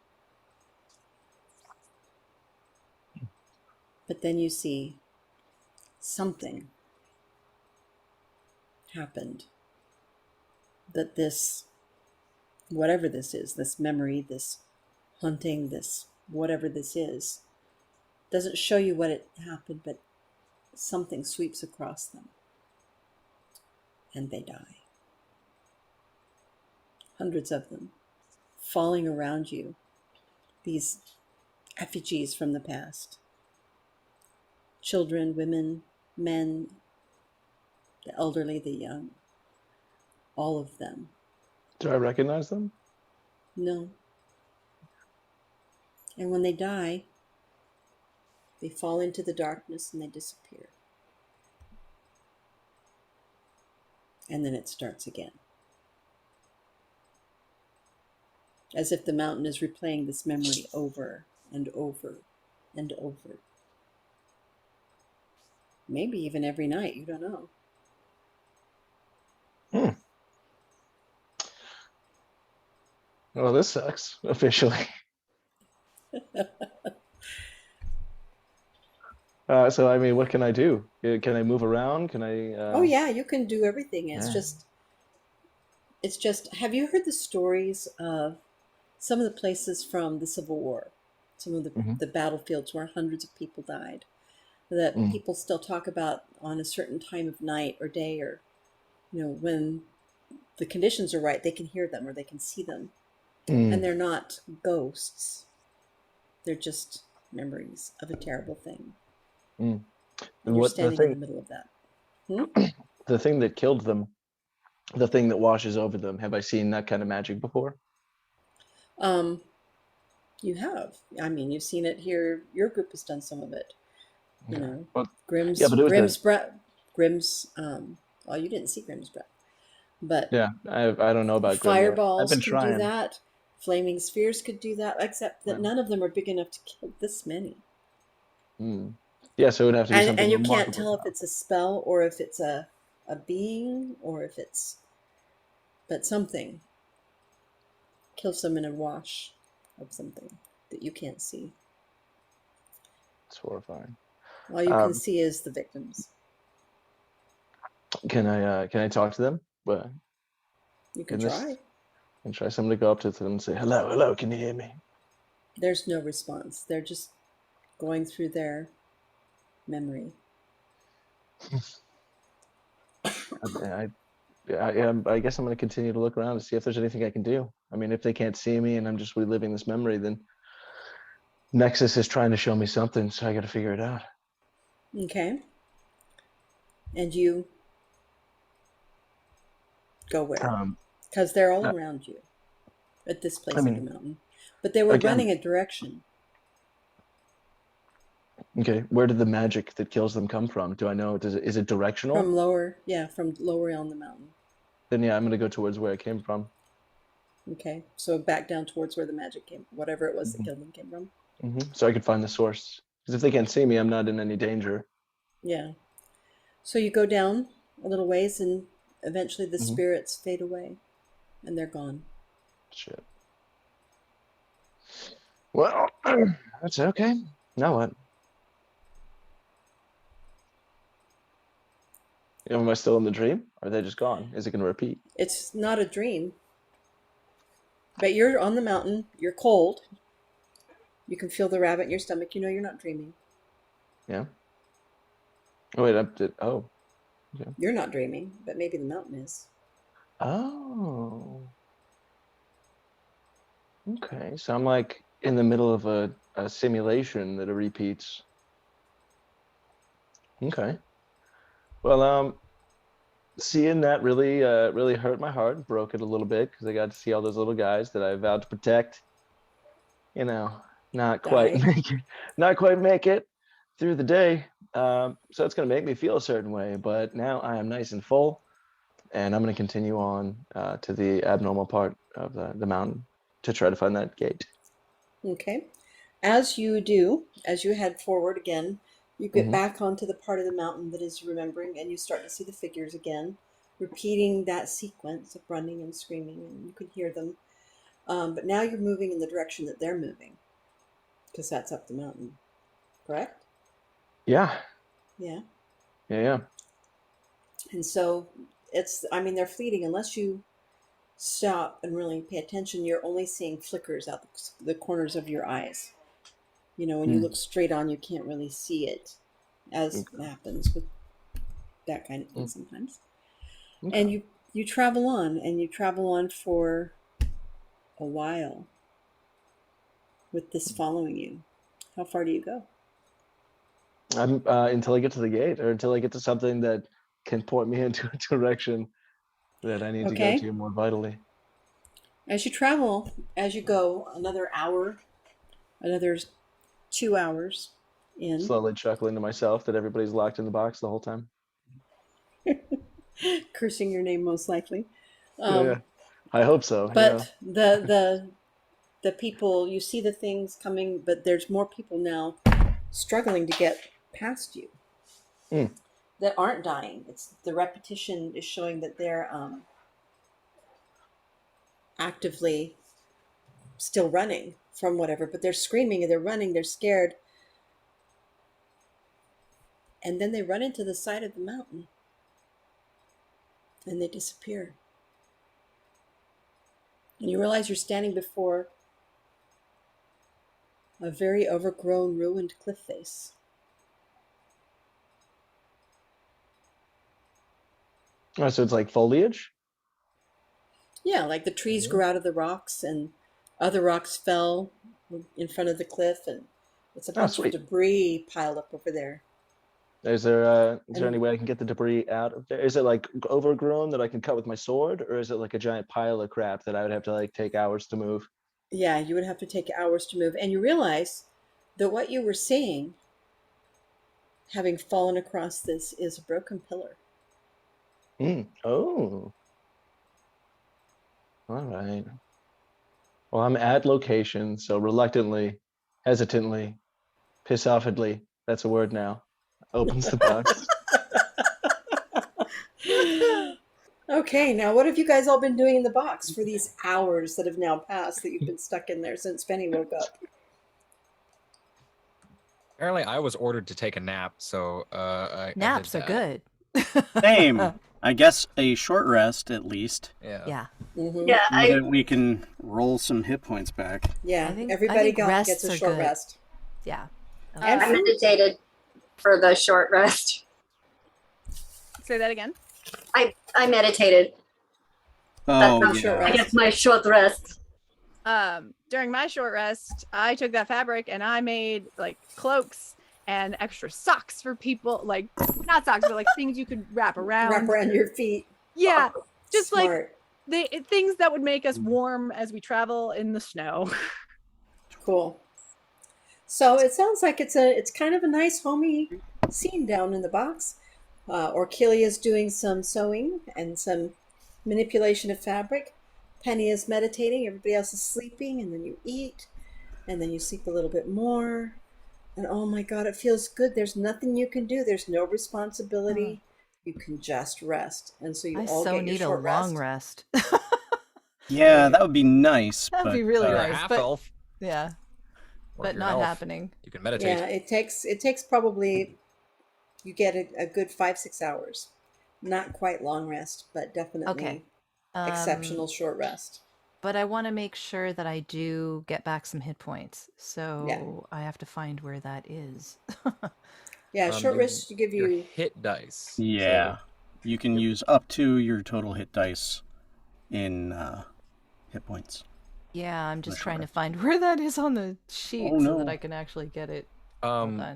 But then you see something happened. That this, whatever this is, this memory, this hunting, this whatever this is, doesn't show you what it happened, but something sweeps across them. And they die. Hundreds of them falling around you. These effigies from the past. Children, women, men, the elderly, the young. All of them. Do I recognize them? No. And when they die, they fall into the darkness and they disappear. And then it starts again. As if the mountain is replaying this memory over and over and over. Maybe even every night, you don't know. Well, this sucks, officially. So, I mean, what can I do? Can I move around? Can I... Oh yeah, you can do everything. It's Yeah. just, have you heard the stories of some of the places from the Civil War? Some of the battlefields where hundreds of people died. That people still talk about on a certain time of night or day, or, when the conditions are right, they can hear them or they can see them. And they're not ghosts. They're just memories of a terrible thing. And you're standing in the middle of that. The thing that killed them, the thing that washes over them, have I seen that kind of magic before? You have. I mean, you've seen it here. Your group has done some of it. Well, Grimm's, yeah, but it was Grimm's breath. Grimm's. Well, you didn't see Grimm's breath, but yeah, I don't know about Grim yet. fireballs I've been can trying. do that. Flaming spheres could do that, except that Yeah. none of them are big enough to kill this many. Yeah, so it would have to be something And you remarkable can't tell if it's a spell or if it's a being or if it's, but something kills them in a wash of something that you can't see. It's horrifying. All you can see is the victims. Can I talk to them? Well, You can this- try. and try somebody to go up to them and say, hello, can you hear me? There's no response. They're just going through their memory. I guess I'm going to continue to look around to see if there's anything I can do. I mean, if they can't see me and I'm just reliving this memory, then Nexus is trying to show me something, so I got to figure it out. Okay. And you go where? Because they're all around you at this place on the mountain. But they were running a direction. Okay, where did the magic that kills them come from? Do I know? Is it directional? From lower on the mountain. Then yeah, I'm going to go towards where it came from. Okay, so back down towards where the magic came, whatever it was that killed them came from. So I could find the source. Because if they can't see me, I'm not in any danger. Yeah. So you go down a little ways and eventually the spirits fade away and they're gone. Shit. Well, that's okay. Now what? Am I still in the dream? Or are they just gone? Is it going to repeat? It's not a dream. But you're on the mountain. You're cold. You can feel the rabbit in your stomach. You know you're not dreaming. Yeah. Oh wait, I did. Oh. Okay. You're not dreaming, but maybe the mountain is. Oh. Okay. So I'm like in the middle of a simulation that it repeats. Okay. Well, seeing that really hurt my heart, broke it a little bit because I got to see all those little guys that I vowed to protect. You know, not quite Die. make it through the day. So it's gonna make me feel a certain way. But now I am nice and full, and I'm gonna continue on to the abnormal part of the mountain to try to find that gate. Okay. As you do, as you head forward again, you get Mhm. back onto the part of the mountain that is remembering, and you start to see the figures again, repeating that sequence of running and screaming, and you can hear them. But now you're moving in the direction that they're moving, because that's up the mountain, correct? Yeah, Yeah. yeah. And so I mean, they're fleeting unless you stop and really pay attention. You're only seeing flickers out the corners of your eyes. You know, when you Hmm. look straight on, you can't really see it, as happens with that kind of thing sometimes. Okay. And you travel on, and you travel on for a while with this following you. How far do you go? I'm until I get to the gate, or until I get to something that can point me into a direction that I need to go Okay. to more vitally. As you travel, as you go, another hour, another 2 hours in, Slowly chuckling to myself that everybody's locked in the box the whole time. cursing your name most likely. Yeah, I hope so. But the people, you see the things coming, but there's more people now struggling to get past you Mm. that aren't dying. It's the repetition is showing that they're actively still running from whatever, but they're screaming and they're running, they're scared. And then they run into the side of the mountain and they disappear. And you realize you're standing before a very overgrown, ruined cliff face. Oh, so it's like foliage? Yeah, like the trees grew out of the rocks and other rocks fell in front of the cliff, and it's a Oh, bunch of sweet. debris piled up over there. Is there any And way I can get the debris out of there? Is it like overgrown that I can cut with my sword, or is it like a giant pile of crap that I would have to like take hours to move? yeah, you would have to take hours to move. And you realize that what you were seeing, having fallen across this, is a broken pillar. Oh, all right. Well, I'm at location, so reluctantly, hesitantly, piss offedly, that's a word now, opens the box. Okay, now what have you guys all been doing in the box for these hours that have now passed that you've been stuck in there since Penny woke up? Apparently, I was ordered to take a nap, so I Naps did are that. good. Same. I guess a short rest at least. Yeah. Yeah. Mm-hmm. Yeah, Maybe we can roll some hit points back. Yeah, I think everybody rests gets a are short good. rest. Yeah. And I food. meditated for the short rest. Say that again. I meditated. Oh, That's short yeah. I rest. guess my short rest. During my short rest, I took that fabric and I made like cloaks and extra socks for people, like not socks, but like things you could wrap around. Wrap around your feet. Yeah, just like Smart. things that would make us warm as we travel in the snow. Cool. So it sounds like it's kind of a nice homey scene down in the box. Orchilia's doing some sewing and some manipulation of fabric. Penny is meditating. Everybody else is sleeping, and then you eat, and then you sleep a little bit more. And oh my God, it feels good. There's nothing you can do. There's no responsibility. You can just rest, and so you I all so get your need a short long rest. rest. Yeah, that would be nice. That'd but, be really You're a nice, half but elf. yeah, Or but if you're an not elf, happening. You can meditate. Yeah, it takes probably you get a good 5-6 hours. Not quite long rest, but definitely Okay. exceptional short rest. But I want to make sure that I do get back some hit points, so I have to find where that is. Yeah, short rest to give Your you. hit dice. Yeah. You can use up to your total hit dice in hit points. Yeah, I'm just Sure. trying to find where that is on the sheet Oh, so that no. I can actually get it.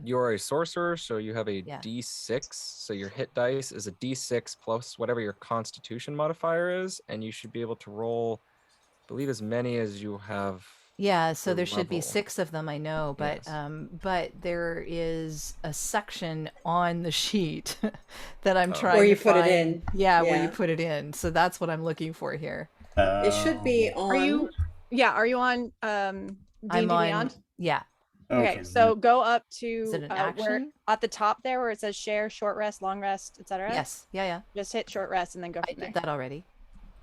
You're a sorcerer, so you have a Yeah. D6. So your hit dice is a D6 plus whatever your Constitution modifier is, and you should be able to roll, I believe, as many as you have. Yeah, so your there should be level. 6 of them, I know, but Yes. but there is a section on the sheet that I'm Oh. trying Where you to put it find. in. Yeah, where you Yeah. put it in. So that's what I'm looking for here. It should be on. Are you? Yeah. Are you on I'm D&D on. Beyond? Yeah. Okay, so go up Is to it an where action? at the top there where it says share, short rest, long rest, etc. Yes. Yeah. Just hit short rest and then go I from there. did that already.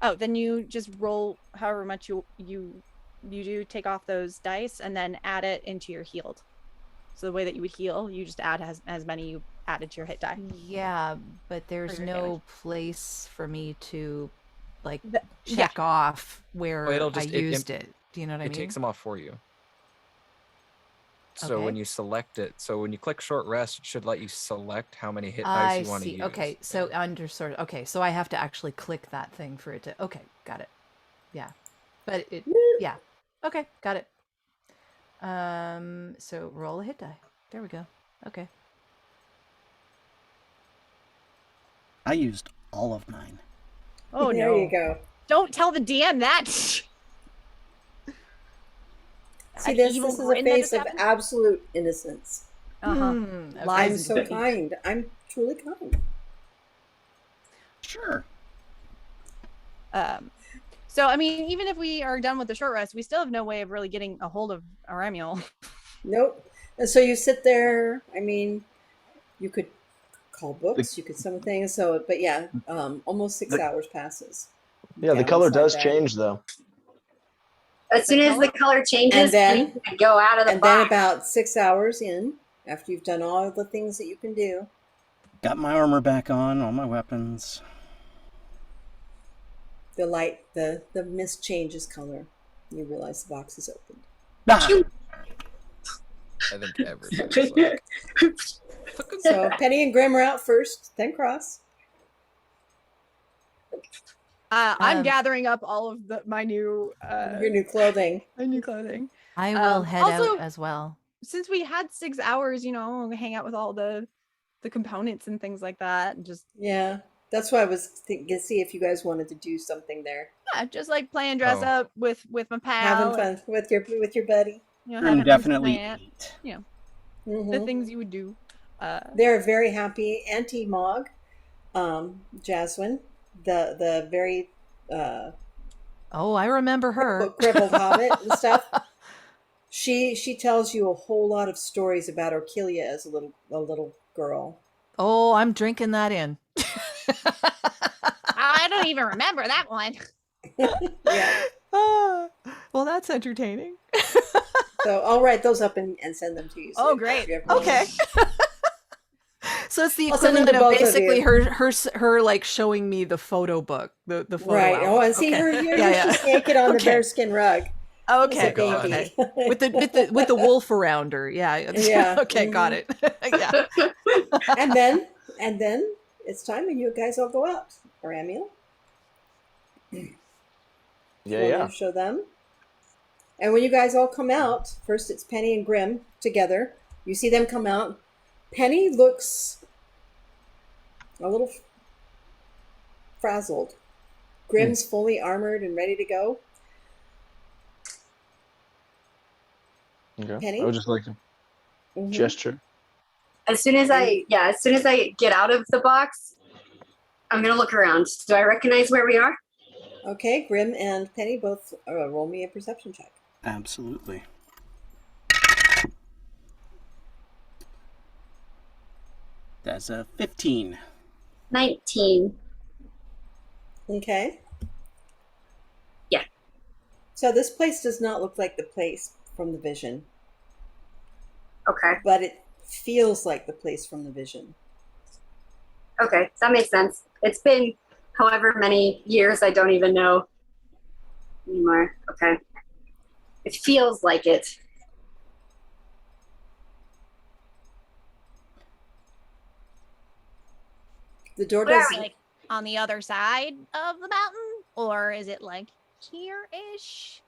Oh, then you just roll however much you do, take off those dice and then add it into your healed. So the way that you would heal, you just add as many you added to your hit die. Yeah, but there's your no damage. place for me to like Yeah. check off where it'll I just- used it. Do you know what I It mean? takes them off for you. So Okay. when you select it, so when you click short rest, it should let you select how many hit dice I you want to see. use. Okay, so under sort of okay, so I have to actually click that thing for it to. Okay, got it. Yeah, but it. Yeah. Okay, got it. So roll a hit die. There we go. Okay. I used all of mine. Oh there no! you go. Don't tell the DM that. See An this? evil This is a grin that face just of happened? absolute innocence. Okay. I'm so kind. I'm truly kind. Sure. So I mean, even if we are done with the short rest, we still have no way of really getting a hold of Aramiel. Nope. And so you sit there. I mean, you could call books. You could some things. So, but yeah, almost 6 hours passes. Yeah, the Down color inside does that. change though. As soon as the color changes, And then- we can go out of the And then box. about 6 hours in, after you've done all the things that you can do, Got my armor back on, all my weapons. the light, the mist changes color. You realize the box is opened. Ah! I think everybody's like, So Penny and Grim are out first, then Cross. I'm gathering up all of my new Your new clothing. clothing. I will head also- out as well. Since we had 6 hours, hang out with all the components and things like that, and just Yeah, that's why I was thinking to see if you guys wanted to do something there, just like playing dress Oh. up with my pal, having fun with your buddy. Grim having definitely fun, ate. the Mhm. things you would do. They're very happy. Auntie Mog, Jasmine, the very Oh, I remember her. crippled hobbit and stuff. She tells you a whole lot of stories about Orkilia as a little girl. Oh, I'm drinking that in. I don't even remember that one. Yeah. Well, that's entertaining. So I'll write those up and send them to you. Oh, if great. you ever want. Okay. So it's the I'll send them equivalent to of both of basically you. her like showing me the photo book, the photo Right. album. Oh, and see Okay. her here. Yeah, She's yeah. naked on the Okay. bearskin rug. Okay. As a God. baby. With the wolf around her. Yeah. Yeah. Okay, got it. Yeah. and then it's time, and you guys all go out. Aramiel. Yeah. Show them. And when you guys all come out, first it's Penny and Grim together. You see them come out. Penny looks a little frazzled. Grim's fully armored and ready to go. Okay. Penny? I would just like to Mhm. gesture. As soon as I get out of the box, I'm gonna look around. Do I recognize where we are? Okay, Grim and Penny both roll me a perception check. Absolutely. That's a 15. 19. Okay. Yeah. So this place does not look like the place from the vision, Okay. but it feels like the place from the vision. Okay. That makes sense. It's been however many years, I don't even know anymore. Okay. It feels like it. The door Where are does. we, like on the other side of the mountain, or is it like here-ish?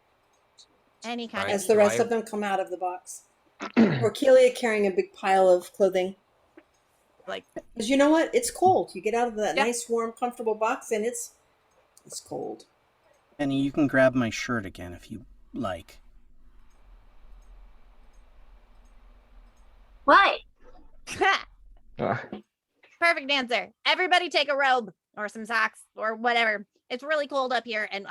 Any kind Right. As of the rest Do I- of them come out of the box. Orkelia carrying a big pile of clothing. like Because you know what? It's cold. You get out of that Yeah. nice, warm, comfortable box, and it's cold. Penny, you can grab my shirt again if you like. Why? perfect answer. Everybody take a robe or some socks or whatever. It's really cold up here, and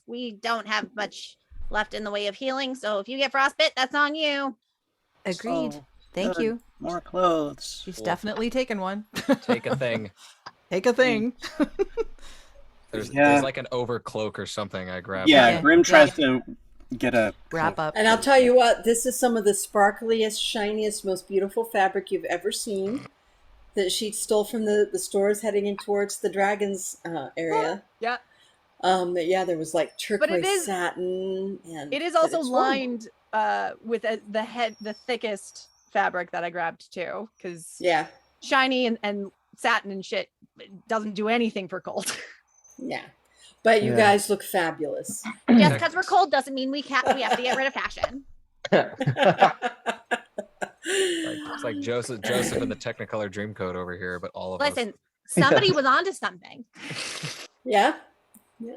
we don't have much left in the way of healing. So if you get frostbite, that's on you. Agreed. Oh, Thank good. you. More clothes. She's Well, definitely taken one. Take a thing. Take a thing. Yeah. There's like an overcloak or something I grabbed. Yeah, Okay. Grim Yeah. tries to get a Wrap coat. up. And I'll tell you what, this is some of the sparkliest, shiniest, most beautiful fabric you've ever seen that she stole from the stores heading in towards the dragon's area. Yeah. Yeah, there was like turquoise is- satin, and It is but also it's warm. lined with the thickest fabric that I grabbed too, because Yeah, shiny and satin and shit doesn't do anything for cold. yeah. But you Yeah. guys look fabulous. Just because we're cold doesn't mean we have to get rid of fashion. It's like Joseph in the Technicolor Dreamcoat over here, but all of us. Listen, somebody was onto something. Yeah, yeah,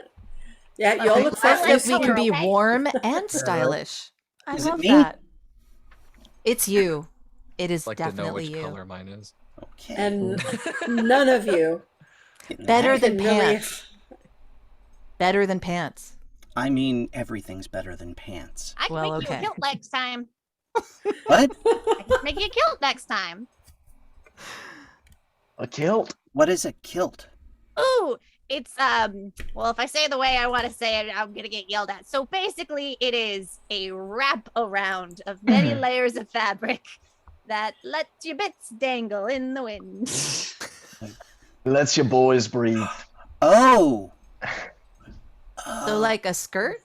yeah. You all look I Love like that we fabulous. can color, be okay? warm and stylish. I Is it love me? that. It's you. It is Like to know definitely which you. color mine is. Okay. And none of you Better than can really. pants. Better than pants. I mean, everything's better than pants. I can Well, make you okay. a kilt next time. What? I can make you a kilt next time. A kilt? What is a kilt? Ooh, it's well, if I say it the way I want to say it, I'm gonna get yelled at. So basically it is a wrap around of many layers of fabric that lets your bits dangle in the wind. Lets your boys breathe. Oh! So like a skirt?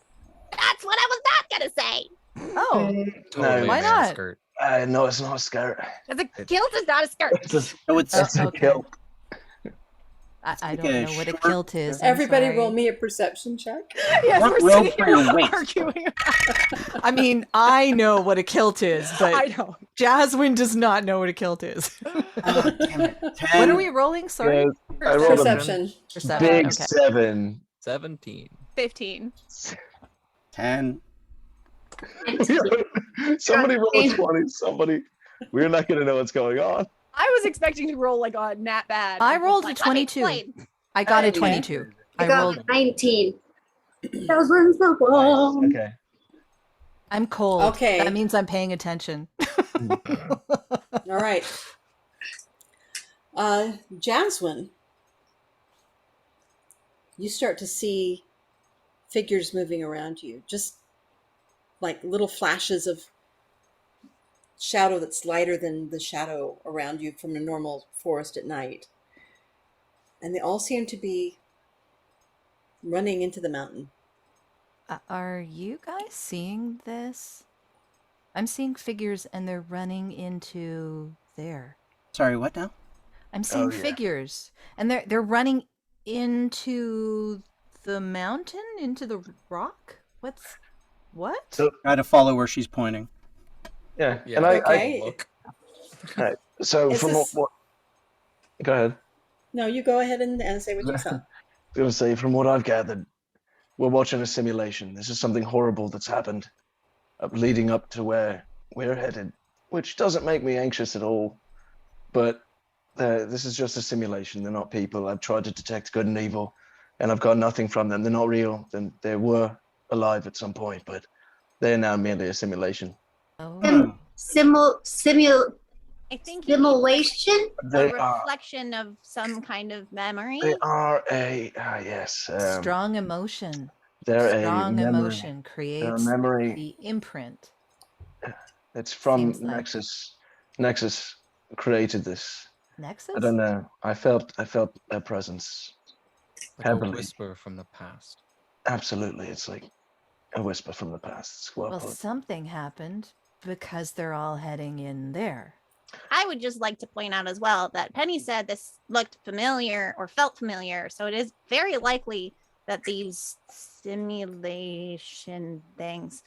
That's what I was not gonna say. Oh, Totally why a man not? skirt. No, it's not a skirt. Because a kilt is not a skirt. It's a, So it's it's a okay. kilt. I like don't a know what a short- kilt is. I'm Everybody sorry. roll me a perception check. Yes, What we're robe sitting for here your waist? arguing. I mean, I know what a kilt is, but I don't. Jasmine does not know what a kilt is. Oh, damn it. What 10. are we rolling? Sorry. Yeah, I rolled a Perception. Perception. big Okay. 7. 17. 15. 10. Somebody roll a 20. Somebody. We're not going to know what's going on. I was expecting to roll like a nat bad. I and just rolled a like, Let me 22. explain. I got a Okay. 22. I I got rolled. 19. That was the wall. Okay. I'm cold. Okay. That means I'm paying attention. All right. Jasmine, you start to see figures moving around you, just like little flashes of shadow that's lighter than the shadow around you from a normal forest at night. And they all seem to be running into the mountain. Are you guys seeing this? I'm seeing figures and they're running into there. Sorry, what now? I'm seeing yeah. figures and they're running into the mountain, into the rock. What? So, Try to follow where she's pointing. yeah. Yeah. And I Okay. Look. so Is from this- what. Go ahead. No, you go ahead and say what you saw. I was going to say, from what I've gathered, we're watching a simulation. This is something horrible that's happened leading up to where we're headed, which doesn't make me anxious at all. But this is just a simulation. They're not people. I've tried to detect good and evil, and I've got nothing from them. They're not real. Then they were alive at some point, but they're now merely a simulation. Oh. I think you need, like, Simulation? a They are. reflection of some kind of memory. They are a yes. Strong emotion. They're a Strong memory. emotion They're a creates memory. the imprint. It's from Seems like. Nexus. Nexus created this. Nexus? I don't know. I felt their presence Like heavily. a whisper from the past. Absolutely, it's like a whisper from the past. It's well Well, put. something happened because they're all heading in there. I would just like to point out as well that Penny said this looked familiar or felt familiar. So it is very likely that these simulation things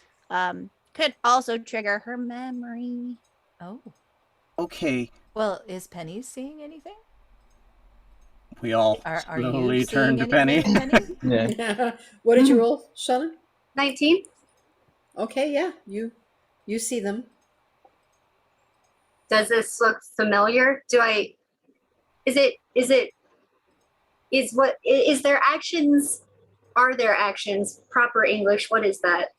could also trigger her memory. Oh. Okay, Well, is Penny seeing anything? we all Are you slowly turn seeing to Penny. anything, Penny? Yeah. What did you roll, Shauna? 19. Okay, yeah, you see them. Does this look familiar? Is their actions, are their actions, proper English, what is that?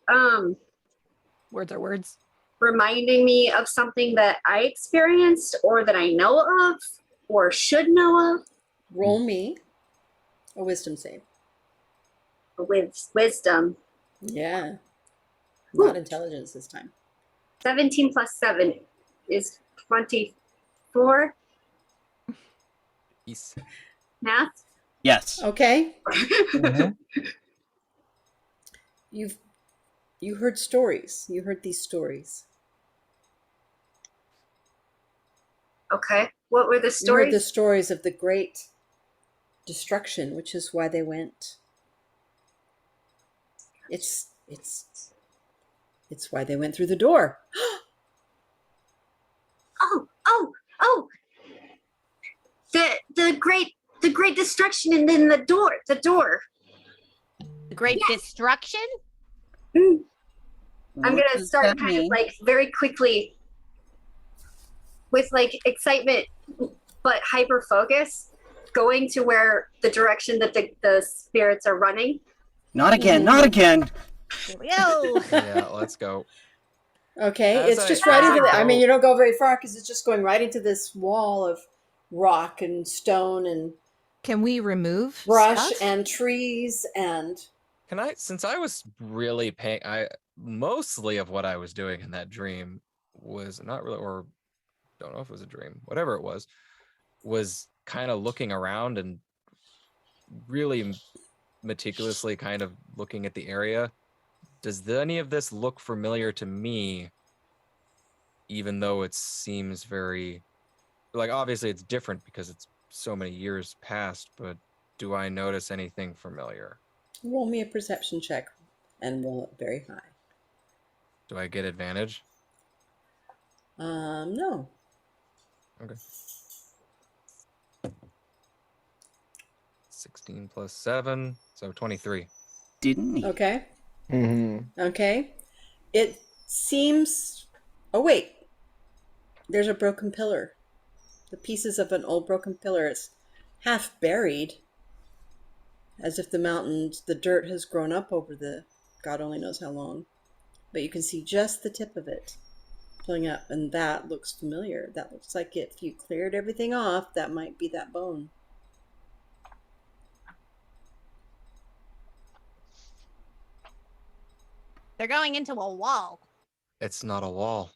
Words are words. Reminding me of something that I experienced or that I know of or should know of Roll me a wisdom save. with wisdom. Yeah. Not intelligence this time. 17 plus 7 is 24. Yes. Math? Yes. Okay. Mhm. You heard stories. You heard these stories. Okay. What were the You heard stories? the stories of the great destruction, which is why they went. It's why they went through the door. Oh. The great destruction and then the door. The Great Destruction? I'm What gonna does start that kind mean? of like very quickly with like excitement but hyper focus, going to where the direction that the spirits are running. Not again, not again. Here we go. Yeah, let's go. Okay, As it's I- just right as I into the. I mean, go- you don't go very far because it's just going right into this wall of rock and stone and Can we remove brush stuff? and trees and. Can I, since I was really paying, mostly of what I was doing in that dream was not really, or don't know if it was a dream, whatever it was kind of looking around and really meticulously kind of looking at the area. Does any of this look familiar to me, even though it seems very, like, obviously it's different because it's so many years past, but do I notice anything familiar? Roll me a perception check and roll it very high. Do I get advantage? No. Okay. 16 plus 7, so 23. Didn't he? Okay. Mm-hmm. Okay. It seems. Oh, wait. There's a broken pillar. The pieces of an old broken pillar. It's half buried. As if the dirt has grown up over the God only knows how long. But you can see just the tip of it pulling up, and that looks familiar. That looks like if you cleared everything off, that might be that bone. They're going into a wall. It's not a wall.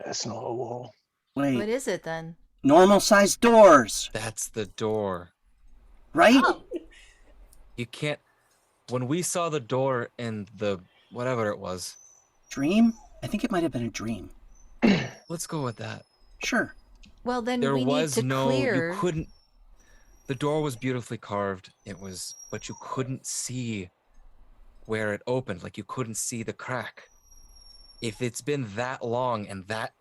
That's not a wall. What Wait, is it then? normal sized doors, That's the door. right? Oh, You can't. When we saw the door in the whatever it was, Dream? I think it might have been a dream. let's go with that. Sure. Well, then There we was need to no. clear. You couldn't. The door was beautifully carved. It was, but you couldn't see where it opened. Like you couldn't see the crack. If it's been that long and that,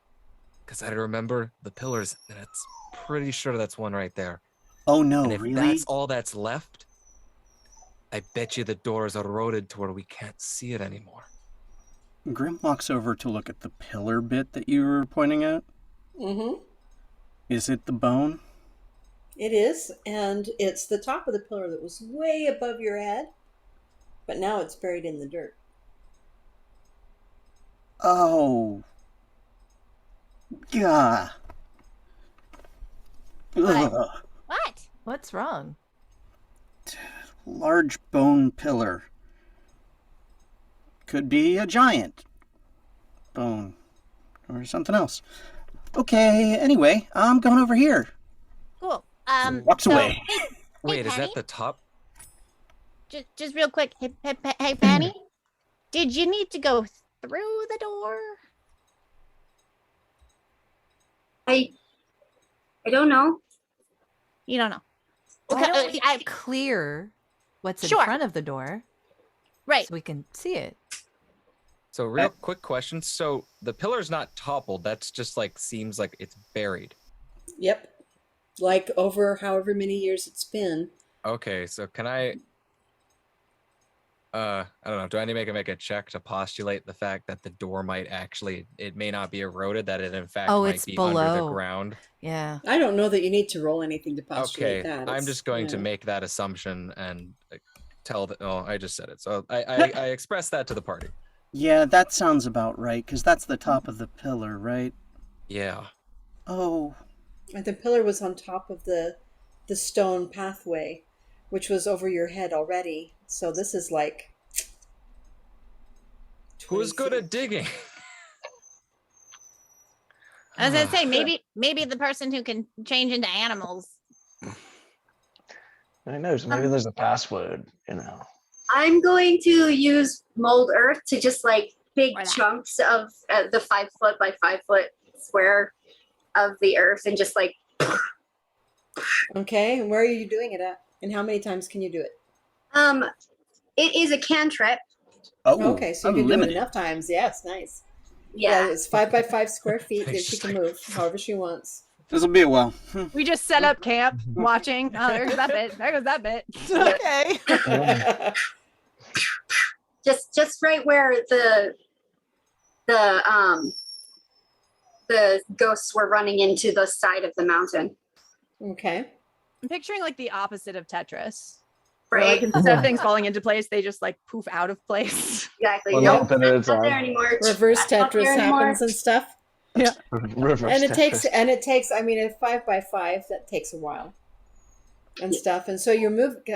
because I remember the pillars, and it's pretty sure that's one right there. Oh no, And if really? that's all that's left, I bet you the door is eroded to where we can't see it anymore. Grim walks over to look at the pillar bit that you were pointing at. Mm-hmm. Is it the bone? It is, and it's the top of the pillar that was way above your head, but now it's buried in the dirt. Oh. Gah. What? Ugh. what? What's wrong? Large bone pillar. could be a giant bone or something else. Okay, anyway, I'm going over here. Cool. Walks so, away. Hey, Wait, is Penny? that the top? Just real quick. Hey, Penny. Did you need to go through the door? I don't know. You don't know. Why Okay, don't we clear what's in Sure. front of the door right. so we can see it? So real quick question. So the pillar's not toppled. That's just like seems like it's buried. Yep. Like over however many years it's been. Okay, so can I don't know. Do I need to make a check to postulate the fact that the door might actually, it may not be eroded, that it in fact might It's be under the below. ground? Yeah. I don't know that you need to roll anything to postulate Okay, that. I'm It's- just going to yeah. make that assumption and tell that. Oh, I just said it. So I expressed that to the party. Yeah, that sounds about right, because that's the top of the pillar, right? Yeah. Oh, And the pillar was on top of the stone pathway, which was over your head already. So this is like. Who's 20 good feet. at digging? I was gonna say maybe the person who can change into animals. I know, so maybe there's a password, you know. I'm going to use mold earth to just like big Or that. chunks of the 5 foot by 5 foot square of the earth and just like Okay, and where are you doing it at? And how many times can you do it? it is a cantrip. oh, Okay, so you can do it unlimited. enough times. Yes, nice. Yeah. It's 5 by 5 square feet that she Just can move however she wants. This'll be a while. We just set up camp, watching. Oh, there's that bit. There goes that bit. Okay. Just right where the ghosts were running into the side of the mountain. Okay. I'm picturing like the opposite of Tetris. Where, Right. like instead of things falling into place, they just like poof out of place. Exactly. One Nope, mountain at a that's not there time. anymore. Reverse That's not Tetris there anymore. happens and stuff. Reverse And it Tetris. takes I mean a 5 by 5 that takes a while. And stuff. And so you're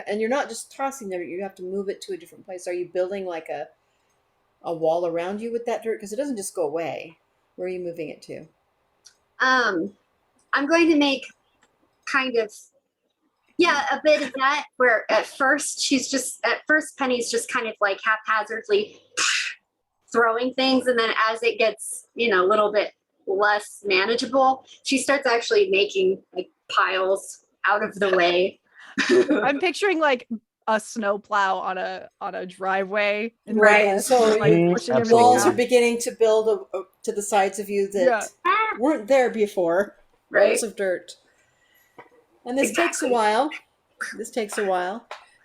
and you're not just tossing there, you have to move it to a different place. Are you building like a wall around you with that dirt? Because it doesn't just go away. Where are you moving it to? I'm going to make kind of a bit of that where at first Penny's just kind of like haphazardly throwing things, and then as it gets a little bit less manageable, she starts actually making like piles out of the way. I'm picturing like a snowplow on a driveway. in Right, Vegas, so like you- pushing everything Walls are out. beginning to build to the sides of you that weren't there before. Right. Rolls of dirt. And this takes a while.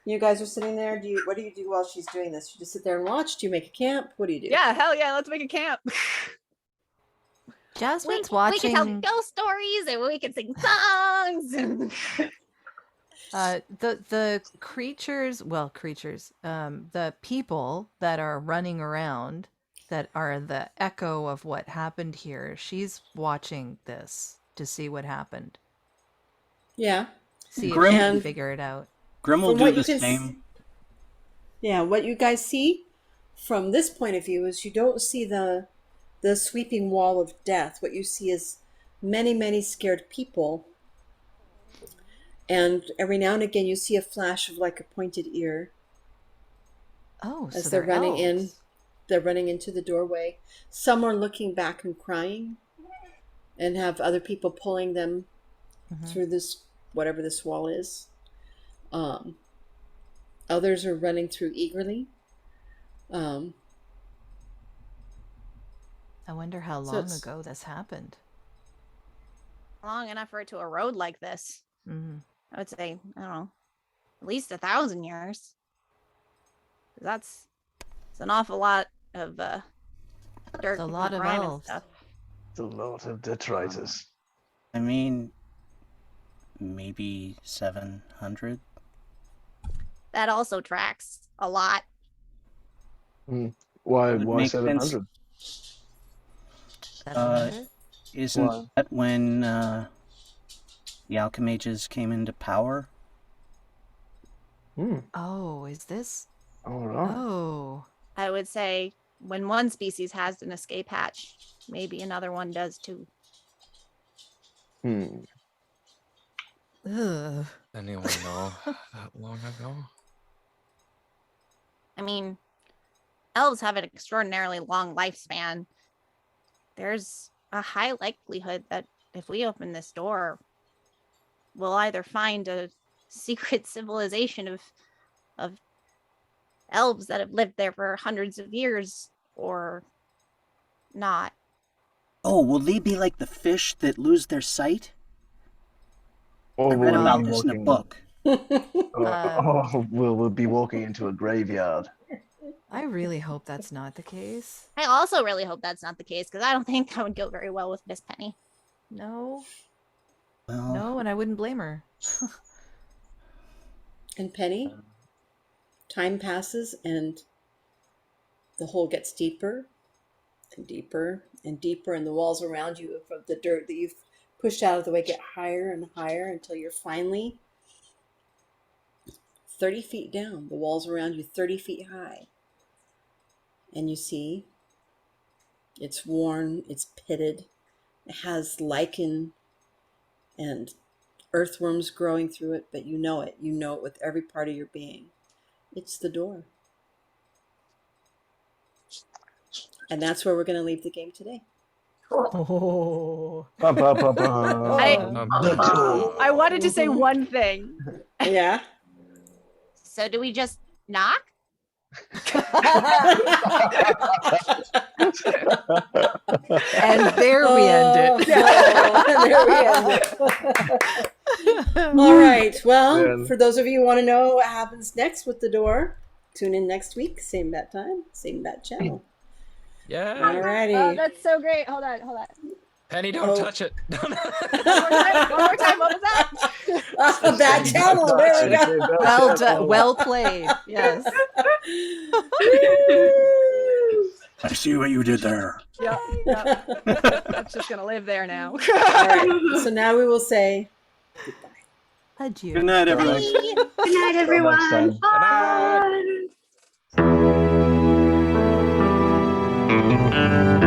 You guys are sitting there. What do you do while she's doing this? You just sit there and watch? Do you make a camp? What do you do? Yeah, hell yeah, let's make a camp. Jasmine's We can tell watching. ghost stories and we can sing songs. And The creatures, the people that are running around that are the echo of what happened here. She's watching this to see what happened. Yeah. See Grim- if she can And- figure it out. Grim will From do what the you can same. Yeah, what you guys see from this point of view is you don't see the sweeping wall of death. What you see is many, many scared people. And every now and again you see a flash of like a pointed ear Oh, as so they're running in. elves. They're running into the doorway. Some are looking back and crying and have other people pulling them Mhm. through this, whatever this wall is. Others are running through eagerly. I wonder how So long it's- ago this happened. long enough for it to erode like this. Hmm. I would say, I don't know, at least 1,000 years. It's an awful lot of dirt It's a and lot of grime and elves. stuff. It's a lot of detritus. I mean, maybe 700. That also tracks a lot. Why Would make sense. 700? 700? Isn't Why? that when the Alchemages came into power? Hmm. Oh, is this? All right. Oh, I would say when one species has an escape hatch, maybe another one does too. Hmm. Ugh. Anyone know that long ago? I mean, elves have an extraordinarily long lifespan. There's a high likelihood that if we open this door, we'll either find a secret civilization of elves that have lived there for hundreds of years or not. Oh, will they be like the fish that lose their sight? Or I read will about we be this in a walking? book. Or will we be walking into a graveyard? I really hope that's not the case. I also really hope that's not the case because I don't think that would go very well with Miss Penny. No, Well, no, and I wouldn't blame her. And Penny, time passes and the hole gets deeper and deeper and deeper, and the walls around you of the dirt that you've pushed out of the way get higher and higher until you're finally 30 feet down. The walls around you 30 feet high. And you see it's worn, it's pitted, it has lichen and earthworms growing through it, but you know it. You know it with every part of your being. It's the door. And that's where we're going to leave the game today. Oh. Ba, ba, ba, ba. The door. I wanted to say one thing. Yeah. So do we just knock? And there we end it. There we end it. All right. Well, Man. for those of you who want to know what happens next with the door, tune in next week. Same bat time, same bat channel. Yeah. All righty. Oh, that's so great. Hold on. Penny, don't Oh. touch it. One more time. What was that? Bat channel. There we go. Well done. Well played. Yes. I see what you did there. Yep. That's just gonna live there now. All right. So now we will say Adieu. Good night, everyone. Good night, everyone. time. Good night. Bye.